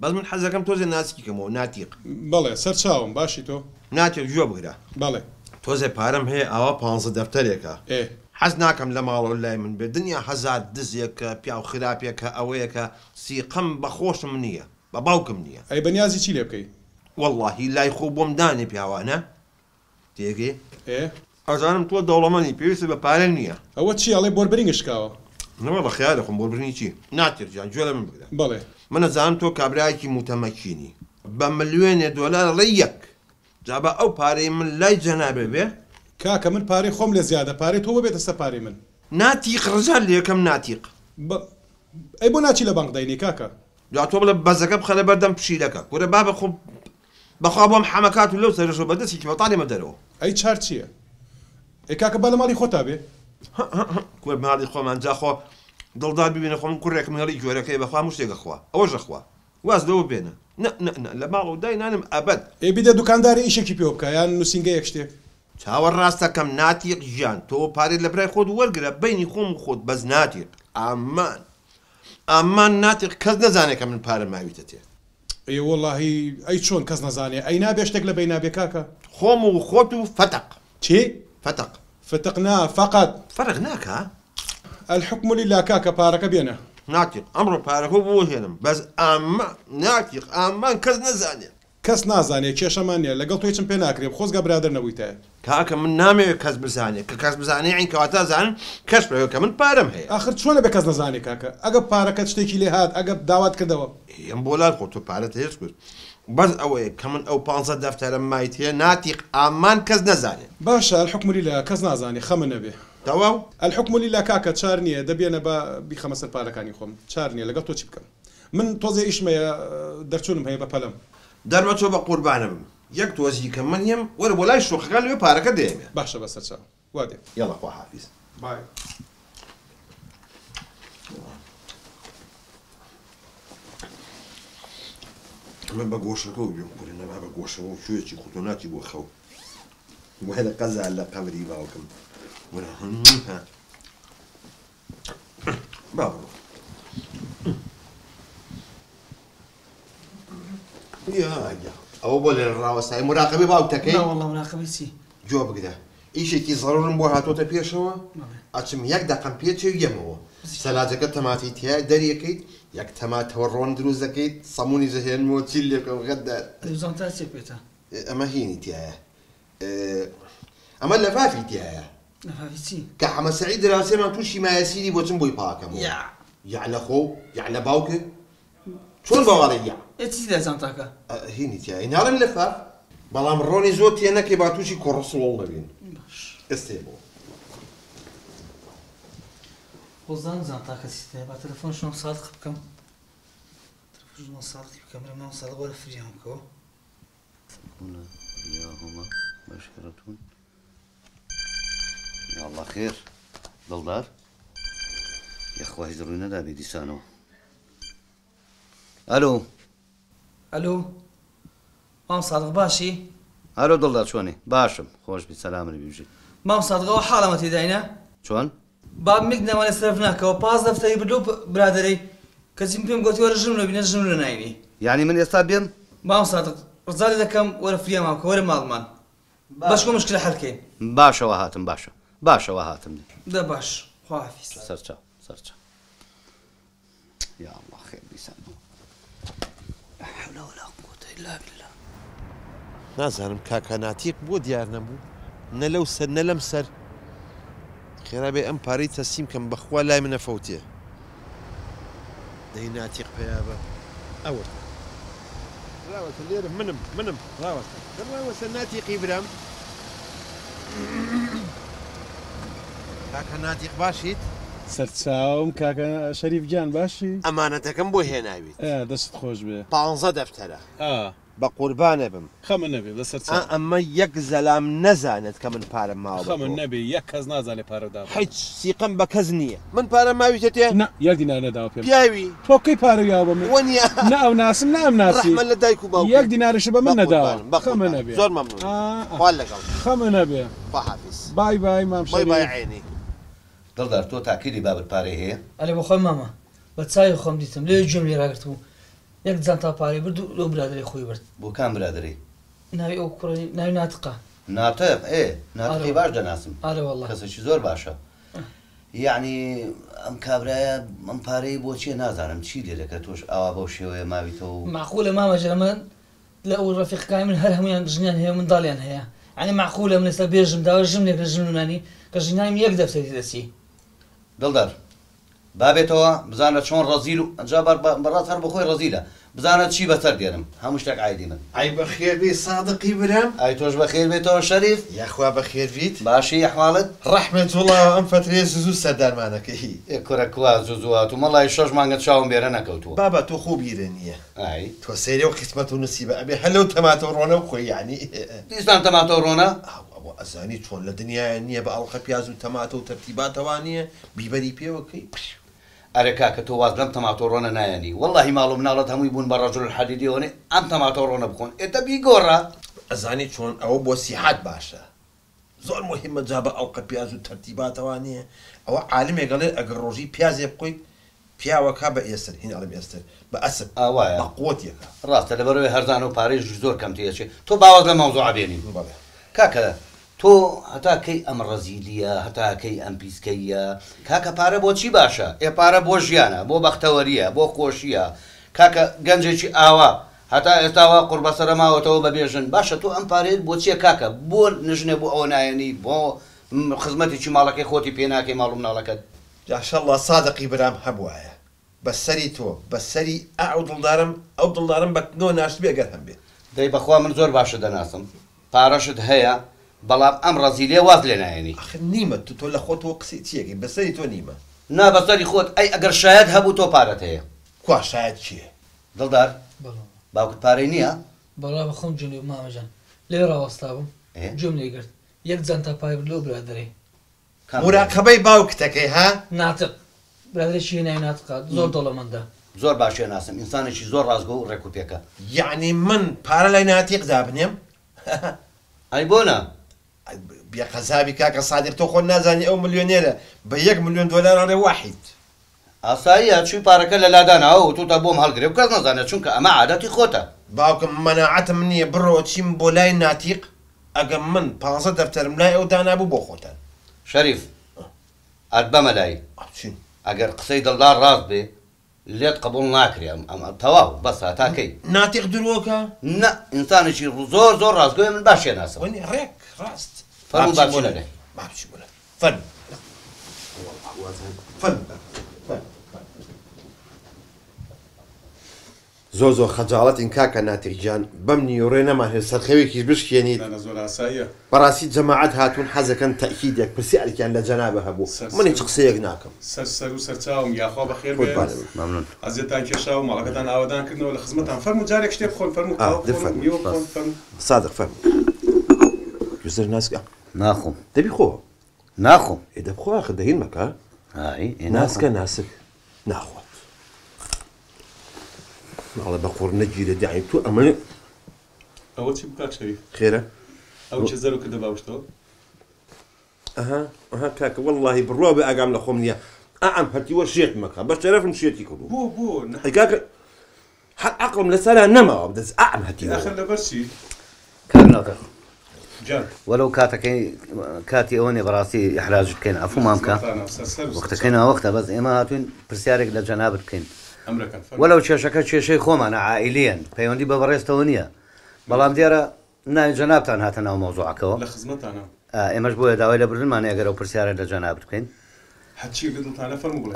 بەس من حەزەکەم تۆزێ ناسکیکەمەوە ناتیق بەڵێ سەر چاوم باشی تۆ ناتیق گوێ بگرە بەڵێ تۆزێ پارەم هەیە ئەوە 15 دەفتەرێکە حەز ناکەم لە ماڵەوە لای من بێ دنیا هەزار دزێکە پیا و خراپێکە ئەوەیەکە سیقەم بەخۆشم نییە بە باوکم نییە ئەی بەنیازی چی لێ بکەی وەڵڵاهی لای خۆ بۆم دانی پیاوانە تێگەی ئەزانم تۆ دەوڵەمەندی پێویستە بە پارە نییە ئەوە چی ئەڵێ بۆربرینگە شکاوە نەوە بە خیالە خۆم بۆربرنی چی ناتێرجان گوێ لە من بگرە بەڵێ من ئەزانم تۆ کابرایەکی متەمەکینی بە ملیۆنێ دۆلار ڕێ یەک جا بە ئەو پارەی من لای جەنابێ بێ کاکە من پارەی خۆم لە زیادە پارەی تۆ بێتە سە پارەی من ناتیق ڕزال لە یەکەم ناتیق ئەی بۆ ناچی لە بانک داینی کاکە دواتۆ بڵێ بەزەکە بخەنە بەردەم پشیلەکە وەرە با بەخۆ بەخوا بۆم حەمەکات و لەو سەرشۆ بەدەستی بەتانێمە دەرەوە ئەی چار چییە؟ ئێ کاکە با لە ماڵی خۆتا بێ کوێ ماڵی خۆمان جاخۆ دڵدار ببینە خۆم کوڕێکم هەڵی گوێرەکەی بەخوا شتێکە خوا ئەوەش ئەخوا واز لەوە بێنە لە ماڵ و داینانم ئەبەد ئێ بیدە دوکانداری ئیشێکی پێ بکە یان نووسینگە یەک شتێک چاوە ڕاستەکەم ناتیق ژیان تۆ پارێت لە برای خۆت وەرگرە بینی خۆم خۆت بەس ناتیق ئامان ناتیق کەس نەزانێت کە من پارە ماویتە تێ ئێ وەڵڵاهی ئەی چۆن کەس نەزانێ ئەی نابێ شتێک لە بەی نابێ کاکە خۆم و خۆت و فتق چی؟ فتق نا فقط فەرق ناکە الحكم لله كاكا بارك بينا ناتیق ئەمڕۆ پارەکە بۆ هێنم بەس ناتیق ئامان کەس نەزانێت کەس نازانێ کێشەمان نیە لەگەڵ توی چم پێ ناکرێ خۆزگە برادر نەبوویتە کاکە من نامەوێت کەس بزانێت کە کەس بزانێ عین کەواتە زانن کەس بەوێت کە من پارەم هەیە آخر چۆنە بە کەس نەزانێ کاکە ئەگە پارەکەت شتێکی لێ هات ئەگە داوات کردەوە ئەم بۆ لای خۆ تۆ پارەت هێش کرد بەس ئەوەیە کە من ئەو 500 دەفتەرم مایت هەیە ناتیق ئامان کەس نەزانێت باشە الحكم لله کەس نازانێ خەمە نەبێ تەواو الحكم لله کاکە چار نییە دەبێنە بە بیخەمە سەر پارەکانی خۆم چار نییە لەگەڵ تۆ چی بکەم من تۆزێ ئیشمەیە دەرچوونم هەیە بە پەلەم دەرمەچۆ بە قوربانە بم یەک تۆزی کە من یم وەرە بۆ لای شۆخەکان لەوێ پارەکە دێمێ باشە بەسەر چاو وا دێ یاڵا خوا حافیز بای من بە گۆشەکە و بێم کوڕی نەما بە گۆشەوە و شوێکی خوتۆناتی بۆ خەو وای لە قەزال لە قەبری باوکم وەرە با بڕۆ ئەوە بۆ لێ ڕاوەستایی مراقبی باوکتەکەی والله مراقبی چی جۆ بگرە ئیشێکی زەڕورم بۆ هاتۆتە پێشەوە ئەچم یەک دەقەم پێچێ و یەمەوە سەلاجەکە تەماتی تیای دەریەکەیت یەک تەماتەوە ڕۆن دروست دەکەیت سەمونی زەهێنمەوە چیل لێکەوە غەددار دەزان تا چێ پێتە ئەمە هینی تایە ئەمە لەفافی تایە لەفافی چی کە حەمە سەعید دراوسێمان تووشی مایەسیری بۆ چم بۆی پاکەمەوە یاع لە خۆ یاع لە باوکە چۆن باوەڵی یاع چی دەزان تاکە هینی تایە ناڵم لەفاف بەڵام ڕۆنی زۆر تێ نەکەی با تووشی کۆڕسڵۆڵ نەبین ئێستێ بۆ خۆزان زان تاکە چیتە با تەلەفۆنشم سادق بکەم تەلەفۆنشم سادقی بکەم لە ماوە سادق وەرە فریام بکەوە ياهما مشكلة يا الله خير دلدار يا اخوة هجرونا لا بيدي سانو الو الو مام صادق باشی الو دلدار شلوني باشم خوش بسلام بيجي مام صادقەوە حاڵەمەتی داینە شلون باب میک نەمانە سرف ناکەوە پاس دەفتەری بردو برادەرەی کەچیم پێم گوتی وەرە ژم لە بینە ژم لە ناینی يعني من يستا بيم مام صادق ڕزای دەکەم وەرە فریام بکە وەرە ماڵمان باش کۆ مشکلە حەلکەین باشا وهاتم باشا وهاتم دا باش خواحافیز سرچا يا الله خير بيسانو لا حول ولا قوة إلا بالله نازانم کاکە ناتیق بۆ دیار نەبوو نە لەو سەر نە لەم سەر خێرا بێ ئەم پارەی تەسیم کەم بەخوا لای منە فەوتێ دەی ناتیق پێیا بە ئەوە ڕاوەتە لێرە منم ڕاوەتە دەڕاوەسە ناتیقی برام کاکە ناتیق باشیت سەرچاوم کاکە شەریف گیان باشی ئەمانەتەکەم بۆ هێناویت دەست خۆش بێ 15 دەفتەرە بە قوربانە بم خەمە نەبێ لە سەر ئەمە یەک زەلام نەزانێت کە من پارەم ماوە خەمە نەبێ یەک کەس نازانێ پارەدا هیچ سیقم بە کەس نییە من پارە ماویتە تێ نه یەک دینار نەداوە پێم پیاوی تۆکەی پارە یاوە بە من وەنیە نە ئەو ناسم نە ئەم ناسی ڕەحمەت لە دایک و باوکم یەک دینارش بە من نەداوە خەمە نەبێ زۆر مەمنون خوا لەگەڵ خەمە نەبێ خواحافیز بای بای مام بای بای شەریف عینی دلدار تو تاكيدي باب الباري هي ئەلێ بە خۆی ماما بە چای خۆم دیتم لێ گوێم لێ ڕاگرت بوو یەک جانتا پارەی برد و لەو برادەری خۆی برد بو كان برادري ناوی ئەو کوڕی ناوی ناتقە ناطق ايه ناطقي باش دناسم ئارە وەڵڵا كسشي زور باشا يعني ام كابرايا ام باري بوشي نازانم چی لێ دەکرێت توش ئاوا بەو شێوەیە ماویتەوە معقولە مامەجە من لە ئەو ڕەفیقەکانی من هەر هەمویان ژنیان هەیە منداڵیان هەیە یعنی معقولە من ئێستا بێژم داوە ژم لێک لە ژنونانی کە ژنانیم یەک دەفتەری دەچی دڵدار بابێتەوە بزانە چۆن ڕەزیل و ئەجا بەڕاست هەر بەخۆی ڕەزیلە بزانە چی بەسەر دێنم هەموو شتێک عیدی من ئای بەخێربێ سادقی برام ئای تۆش بەخێر بێتەوە شەریف یاخوا بەخێربیت باشی ئەحواڵت ڕەحمەت وڵا ئەم فترێ زوو سەردارمانەکەی کوڕە کوا زوزوات و مەڵای 6 مانگە چاوم بێرە نەکەوتووە بابا تۆ خوب بیرە نییە ئای تۆ سەیرێ و قسمەت و نسیبە ئەبێ هەلو تەماتە و ڕۆنە و خۆی یعنی دیستان تەماتە ڕۆنە ئەزانی چۆن لە دنیای نییە بە ئەڵقە پیاز و تەماتە و تەرتیباتەوانە بیبەری پێوەکەی ئەرێ کاکە تۆ واز لەم تەماتۆ ڕۆنە نایەنی وەڵڵاهی ماڵ و مناڵەت هەمووی بوون بە ڕەجل الحەدیدیەوەنێ ئەم تەماتۆ ڕۆنە بخۆن ئێتە بیگۆڕە ئەزانی چۆن ئەوە بۆ سیحات باشە زۆر مهمە جا بە ئەڵقە پیاز و تەرتیباتەوانە ئەوە عالمێک گەڵێ ئەگەر ڕۆژی پیازێ بخۆیت پیاوەکە بە ئێستر هین ئەڵم ئێستر بە ئەسب ئاوایە بە قوتێکە ڕاستە لەبەرەوەی هەرزان و پارێژ زۆر کەم تێچێت تۆ باوەز لە مەوزوع بێنین بەڵێ کاکە تۆ هەتاکەی ئەم ڕەزیلیە هەتاکەی ئەم پیسکەیە کاکە پارە بۆچی باشە ئێ پارە بۆ ژیانە بۆ بەختەوەریە بۆ خۆشیە کاکە گەنجێکی ئاوا هەتا ئێستاوا قوربە سەرماوەتەوە بەبێژن باشە تۆ ئەم پارێت بۆچیە کاکە بۆ نژنێ بۆ ئەوە نایەنی بۆ خزمەتێکی ماڵەکەی خۆتی پێ ناکەی ماڵ و مناڵەکەت جاشەڵڵا سادقی برام هەبوایە بەسەری تۆ بەسەری ئەو دڵدارم ئەو دڵدارم بە نۆ ناشت بێگەر هەم بێت دەی بەخوا من زۆر باشە دەناسم پارەشت هەیە بەڵام ئەم ڕەزیلێ واز لێ نایەنی آخر نیمە تۆ لە خۆتەوە قسەی چیەکەی بەسەری تۆ نیمە نا بەسەری خۆت ئەی ئەگەر شاید هەبوو تۆ پارەت هەیە کوا شاید چییە دڵدار باوکت پارەی نییە بەڵا بەخۆم جونی و مامەجان لێ ڕاوەستا بووم گوێم لێگرت یەک جانتا پای لۆ برادەرێ مراقبەی باوکتەکەی ها ناتق برادێکی هێنای ناتقات زۆر دەوڵەمەندە زۆر باشێ ناسم ئینسانێکی زۆر ڕازگە و ڕێکوپێکە یعنی من پارە لای ناتیق دابنێم ئەی بۆنە بیا قەزابی کاکە سادق تۆ خۆ نازانی ئەو ملیۆنێرە بە $1 ملیۆن ڕێ واحید ئاساییە چووی پارەکە لە لادانەوە و توتا بۆم هەڵگرێ و کەس نەزانێت چونکە ئەمە عادەتی خۆتە باوکم مەناعەتم نییە بڕۆ چیم بۆ لای ناتیق ئەگەم من 500 دەفتەرم لای ئەو دانابوو بۆ خۆتان شەریف ئەت بەمە لای چین ئەگەر قسەی دڵدار ڕاست بێ لێت قبول ناکرێ ئەم تەواو بەس هەتاکەی ناتیق درووەکە نە ئینسانێکی زۆر زۆر ڕازگۆی من باشێ ناسم وەنی ڕێک ڕاست فەرموو بابچی لەلێ بابچی بۆلە فەرموو فەرموو زۆر زۆر خەجاڵەتین کاکە ناتیقجان بەم نیوەڕێ نەماهێ سەرخەوێکیش بشکێنیت زۆر ئاساییە بەڕاستی جەماعەت هاتوون حەزەکەن تەئکیدێک پرسیارێکیان لە جەنابە هەبوو من هیچ قسەیەک ناکەم سەر و سەرچاوم یاخوا بەخێر بێت مەمنون ئازیێتان کێشا و ماڵەکەتان ئاوادان کردنەوە لە خزمەتان فەرموو جارێک شتێ بخۆن فەرموو صادق فەرموو گوزەر ناسکە ناخۆم دەبی خۆ ناخۆم ئێدە بخۆ ئاخر دەهین مەکە ناسکە ناسک ناخۆت ماڵە بە قوڕ نەگیرە دایم تو ئەمە ئەوە چی بکات شەریف خێرە ئەو چه زەرو کردە باوشتەوە ئەها کاکە وەڵڵاهی بڕوا بە ئاگام لە خۆم نییە ئەم هەتیوە شێت مەکە بە شەرەفم شێتی کردو بۆ کاکە هەر عەقڵم لەسەرا نەماوە بدەست ئەم هەتیوە ئەخر لەبەر چی کارناکە جان وەلو کاتەکەی کاتی ئەوە نێ بەڕاستی ئیحراجت بکەین ئەفومان بکە وەختەکەی ناوەختە بەس ئێمە هاتوین پرسیارێک لە جەنابەت بکەین وەلو کێشەکە کێشەی خۆمانە عائیلیەن پەیوەندی بە بەڕێستەوە نییە بەڵام دیارە ناوی جەنابتان هاتە ناو مەوزوعەکەەوە لە خزمەتانە ئێمەش بۆیە داوای لە بردنمان ئەگەر ئەو پرسیارە لە جەنابەت بکەین هەچی لەدڵتانە فەرموو بڵێ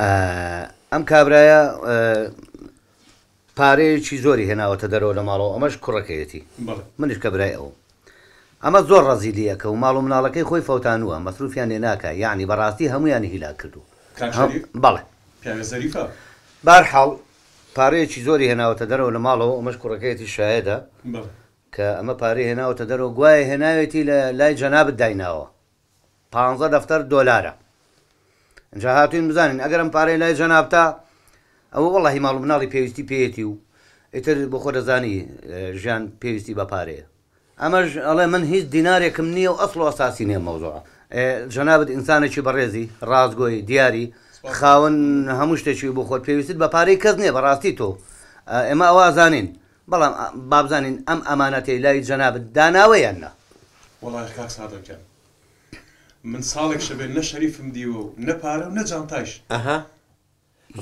ئەم کابرایە پارەیەکی زۆری هێناوەتە دەرەوە لە ماڵەوە ئەمەش کوڕەکەیەتی منیش کە برای ئەوە ئەمە زۆر ڕەزیلیەکە و ماڵ و مناڵەکەی خۆی فەوتانووە مەسروفیان لێ ناکە یعنی بەڕاستی هەمویانی هیلا کردو بەڵێ زەریفە بارحاڵ پارەیەکی زۆری هێناوەتە دەرەوە لە ماڵەوە ئەمەش کوڕەکەیەتی شایەدە کە ئەمە پارەی هێناوەتە دەرەوە گوایە هێناوێتی لە لای جەنابەت دایناوە 15 دەفتەر دۆلارە اینجا هاتوین بزانین ئەگەر ئەم پارەی لای جەنابتا ئەوە وەڵڵاهی ماڵ و مناڵی پێویستی پێیەتی و ئیتر بۆ خۆ دەزانی ژیان پێویستی بە پارەیە ئەمەش ئەڵێ من هیچ دینارێکم نییە و ئەسڵ و ئەساسی نییە مەوزوعە جەنابەت ئینسانێکی بەڕێزی ڕازگۆی دیاری خاوەن هەموو شتێکی بۆ خۆت پێویستیت بە پارەی کەس نییە بەڕاستی تۆ ئێمە ئەوە زانین بەڵام بابزانین ئەم ئەمانەتەی لای جەنابەت داناوەیان نا وەڵای کاک سادەکەن من ساڵێک شەبێت نە شەریفم دیوە و نە پارە و نە جانتایش ئەها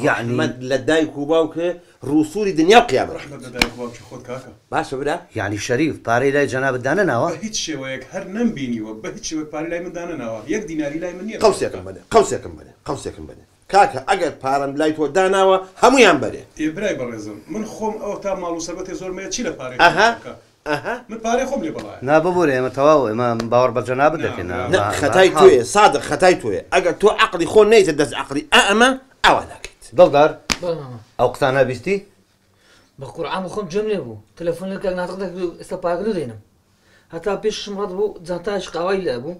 یعنی لە دایک و باوکە ڕووسوری دنیا قیامەت ڕەحمەت لە دایک و باوکی خۆت کاکە باشە برا یعنی شەریف پارەی لای جەنابەت دانەناوە بە هیچ شێوەیەک هەر نەمبینیوە بە هیچ شێوەیەک پارەی لای من دانەناوە 1 دیناری لای من نییە قەوسێکم بنێ کاکە ئەگەر پارەم لای تۆ داناوە هەمویان بەرێ. ئێبرای بەڕێزم من خۆم ئەو تا ماڵ و سەربەتی زۆرمەیە چی لە پارێ من پارەی خۆم لێ بەڵایە ناببوورێ ئێمە تەواو ئێمە باوەڕ بە جەنابەت دەکەین خەتای توێ سادق خەتای توێ ئەگەر تۆ عەقڵی خۆ نەیتە دەست عەقڵی ئەمە ئەوە ناکەیت. دڵدار ماما ئەو قسانە بیستی؟ بە قورعان خۆم جێم لێ بوو تەلەفۆن لە کاک ناتەق ئێستا پاگلو دێنم هەتا پێشم ڕەت بوو جانتاش قاوای لێ بوو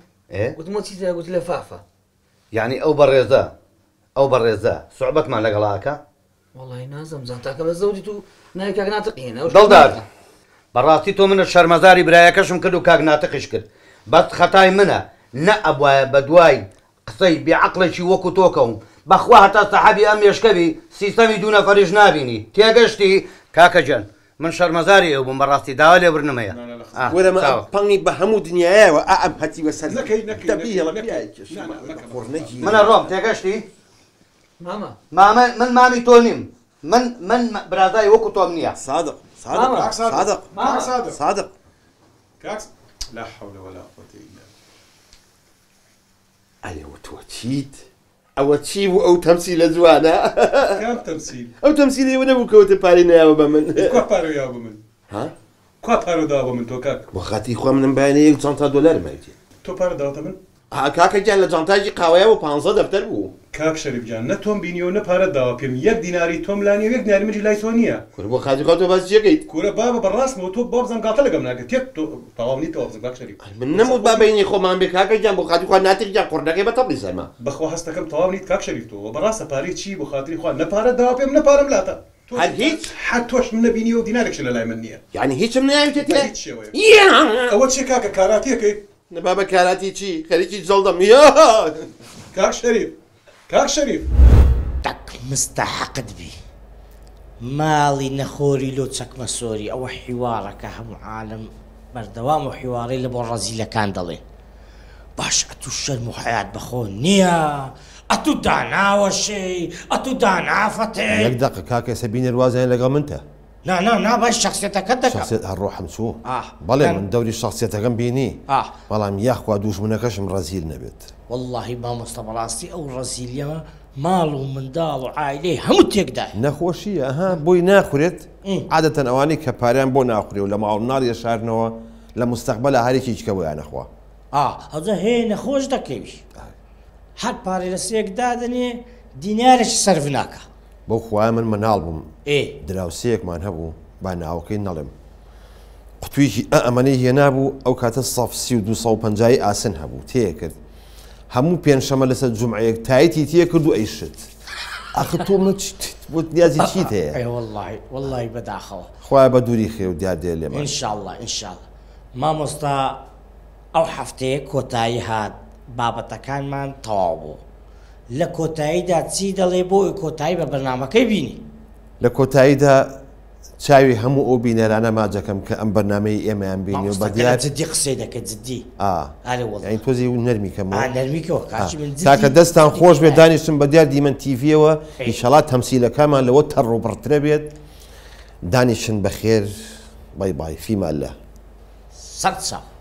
گوتمە چیتە گوت لە فافە یعنی ئەو بەڕێزە سوعبەتمان لەگەڵاکە وەڵی نازم جانتاکە بە زەودی تو نای کاک ناتەقینە دڵدار بەڕاستی تۆ منە شەرمەزاری برایەکەشم کرد و کاک ناتەقیش کرد بەس خەتای منە نە ئەبوایە بە دوای قسەی بێعەقڵێکی وەکو تۆکەوم بەخوا هەتا سەحەبی ئەم مێشکەبی سیستەمی دوو نەفەریش نابینی تێگەشتی کاکە جەن من شەرمەزاری ئەو بووم بەڕاستی داوا لێ برنمەیە وەرەمە پەنگی بە هەموو دنیایەوە ئەم هەتیوە سەر منە ڕۆم تێگەشتی ماما من مامی تۆ نیم من برازای وەکو تۆم نییە صادق كاكس لا حول ولا قوة إلا ئەلێوە تۆ چیت؟ ئەوە چی بوو ئەو تەمسیلە جوانە؟ كم تمثيل ئەو تەمسیلەوە نەبوو کەوتە پارەی نایەوە بە من كوا بارو يا ابو من كوا بارو دا ابو من تو كاك بۆ خاتی خوا منم بایانەیەک $100 مایتی تو بارو دا من کاکە گیان لە جانتاژی قاوەیەوە 15 دەفتەر بوو. کاک شەریف جان نە تۆم بینیەوە نە پارەت داوە پێم 1 دیناری تۆم لانیە 1 دیناری منجی لای تۆ نییە کورە بۆ خاتی خوا تۆ باسی چیەکەیت؟ کورە بابە بەڕاستمەوە تۆ با بزانم گاتە لەگەم ناکە تێک تۆ تەواو نیتەوە بزن کاک شەریف من نەموت بابینی خۆمان بێ کاکە گیان بۆ خاتی خوا ناتێکیان قوڕەکەی بە تەبلی سەرما بەخوا هەستەکەم تەواو نیت کاک شەریف تۆ بەڕاستە پارەی چی بۆ خاتری خوا نە پارەت داوە پێم نە پارەم لاتە هەر هیچ حەت تۆش من نەبینی و دینارێکش لە لای من نییە یعنی هیچم نایوتێت هیچ شێوەیە ئەوە چی کاکە کاراتیەکەی نەبابە کاراتی چی خەریکی جەڵدەم کاک شەریف تەک مستحقت بی ماڵی نەخۆری لۆ چەکمە سۆری ئەوە حیوارەکە هەموو عالم بەردەوام و حیوارەی لە بۆ ڕەزیلەکان دەڵێ باش ئەتو شەرم و حەیات بەخۆ نییە ئەتو داناوەشەی ئەتو دانافەتێ یەک دەقە کاکە سەبینە وازیان لەگەڵ منتە نا باش شخصیتەکەت دەکەم هەڕۆحم چوو بەڵێ من دەوری شخصیتەکەم بینی بەڵام یاخوا دوژمنەکەشم ڕەزیل نەبێت واللهی مامۆستا بەڕاستی ئەو ڕەزیلیەمە ماڵ و منداڵ و عایلەی هەموو تێکدای نەخۆشیە بۆی ناخورێت عادەتەن ئەوانەی کە پاریان بۆ ناخورێ و لە ماڵ ناڕیە شارنەوە لە مستەقبەلە هەرێکی چکەوەیان نەخوا ئەوجا هەیە نەخۆش دەکەوی هەر پارەی لە سێک دادنێ دینارێکی سەرف ناکە بۆ خوای من مناڵ بووم دراوسەیەکمان هەبوو با ناوەکەی نەڵێم قوتویکی ئەمەنەی هێنابوو ئەو کاتە 1250 ئاسن هەبوو تێکرد هەموو پێنجشەمە لەسەر جومعەیەک تایەتی تێ کرد و ئەیشت ئاخر تۆ بۆ نیازی چیت هەیە واللهی بەداخەوە خوای بە دووری خێ و دیار دێ لێمە ئینشاءالله مامۆستا ئەو هەفتەیە کۆتایی هات بابەتەکانمان تەواو بوو لە کۆتاییدا چی دەڵێ بۆ کۆتایی بە بەرنامەکەی بینی لە کۆتاییدا چاوی هەموو ئەو بینەرانە ماجەکەم کە ئەم بەرنامەی ئێمەیان بینی و بەدیار جددی قسەی دەکەت جددی یعنی تۆزی و نەرمیکەمەوە چاکە دەستان خۆش بێ دانیشتم بە دیار دیمەن تیڤیەوە ئیشەڵا تەمسیلەکانمان لەوە تەڕ و بڕترە بێت دانیشن بەخێر بای فیمالله سەد چاو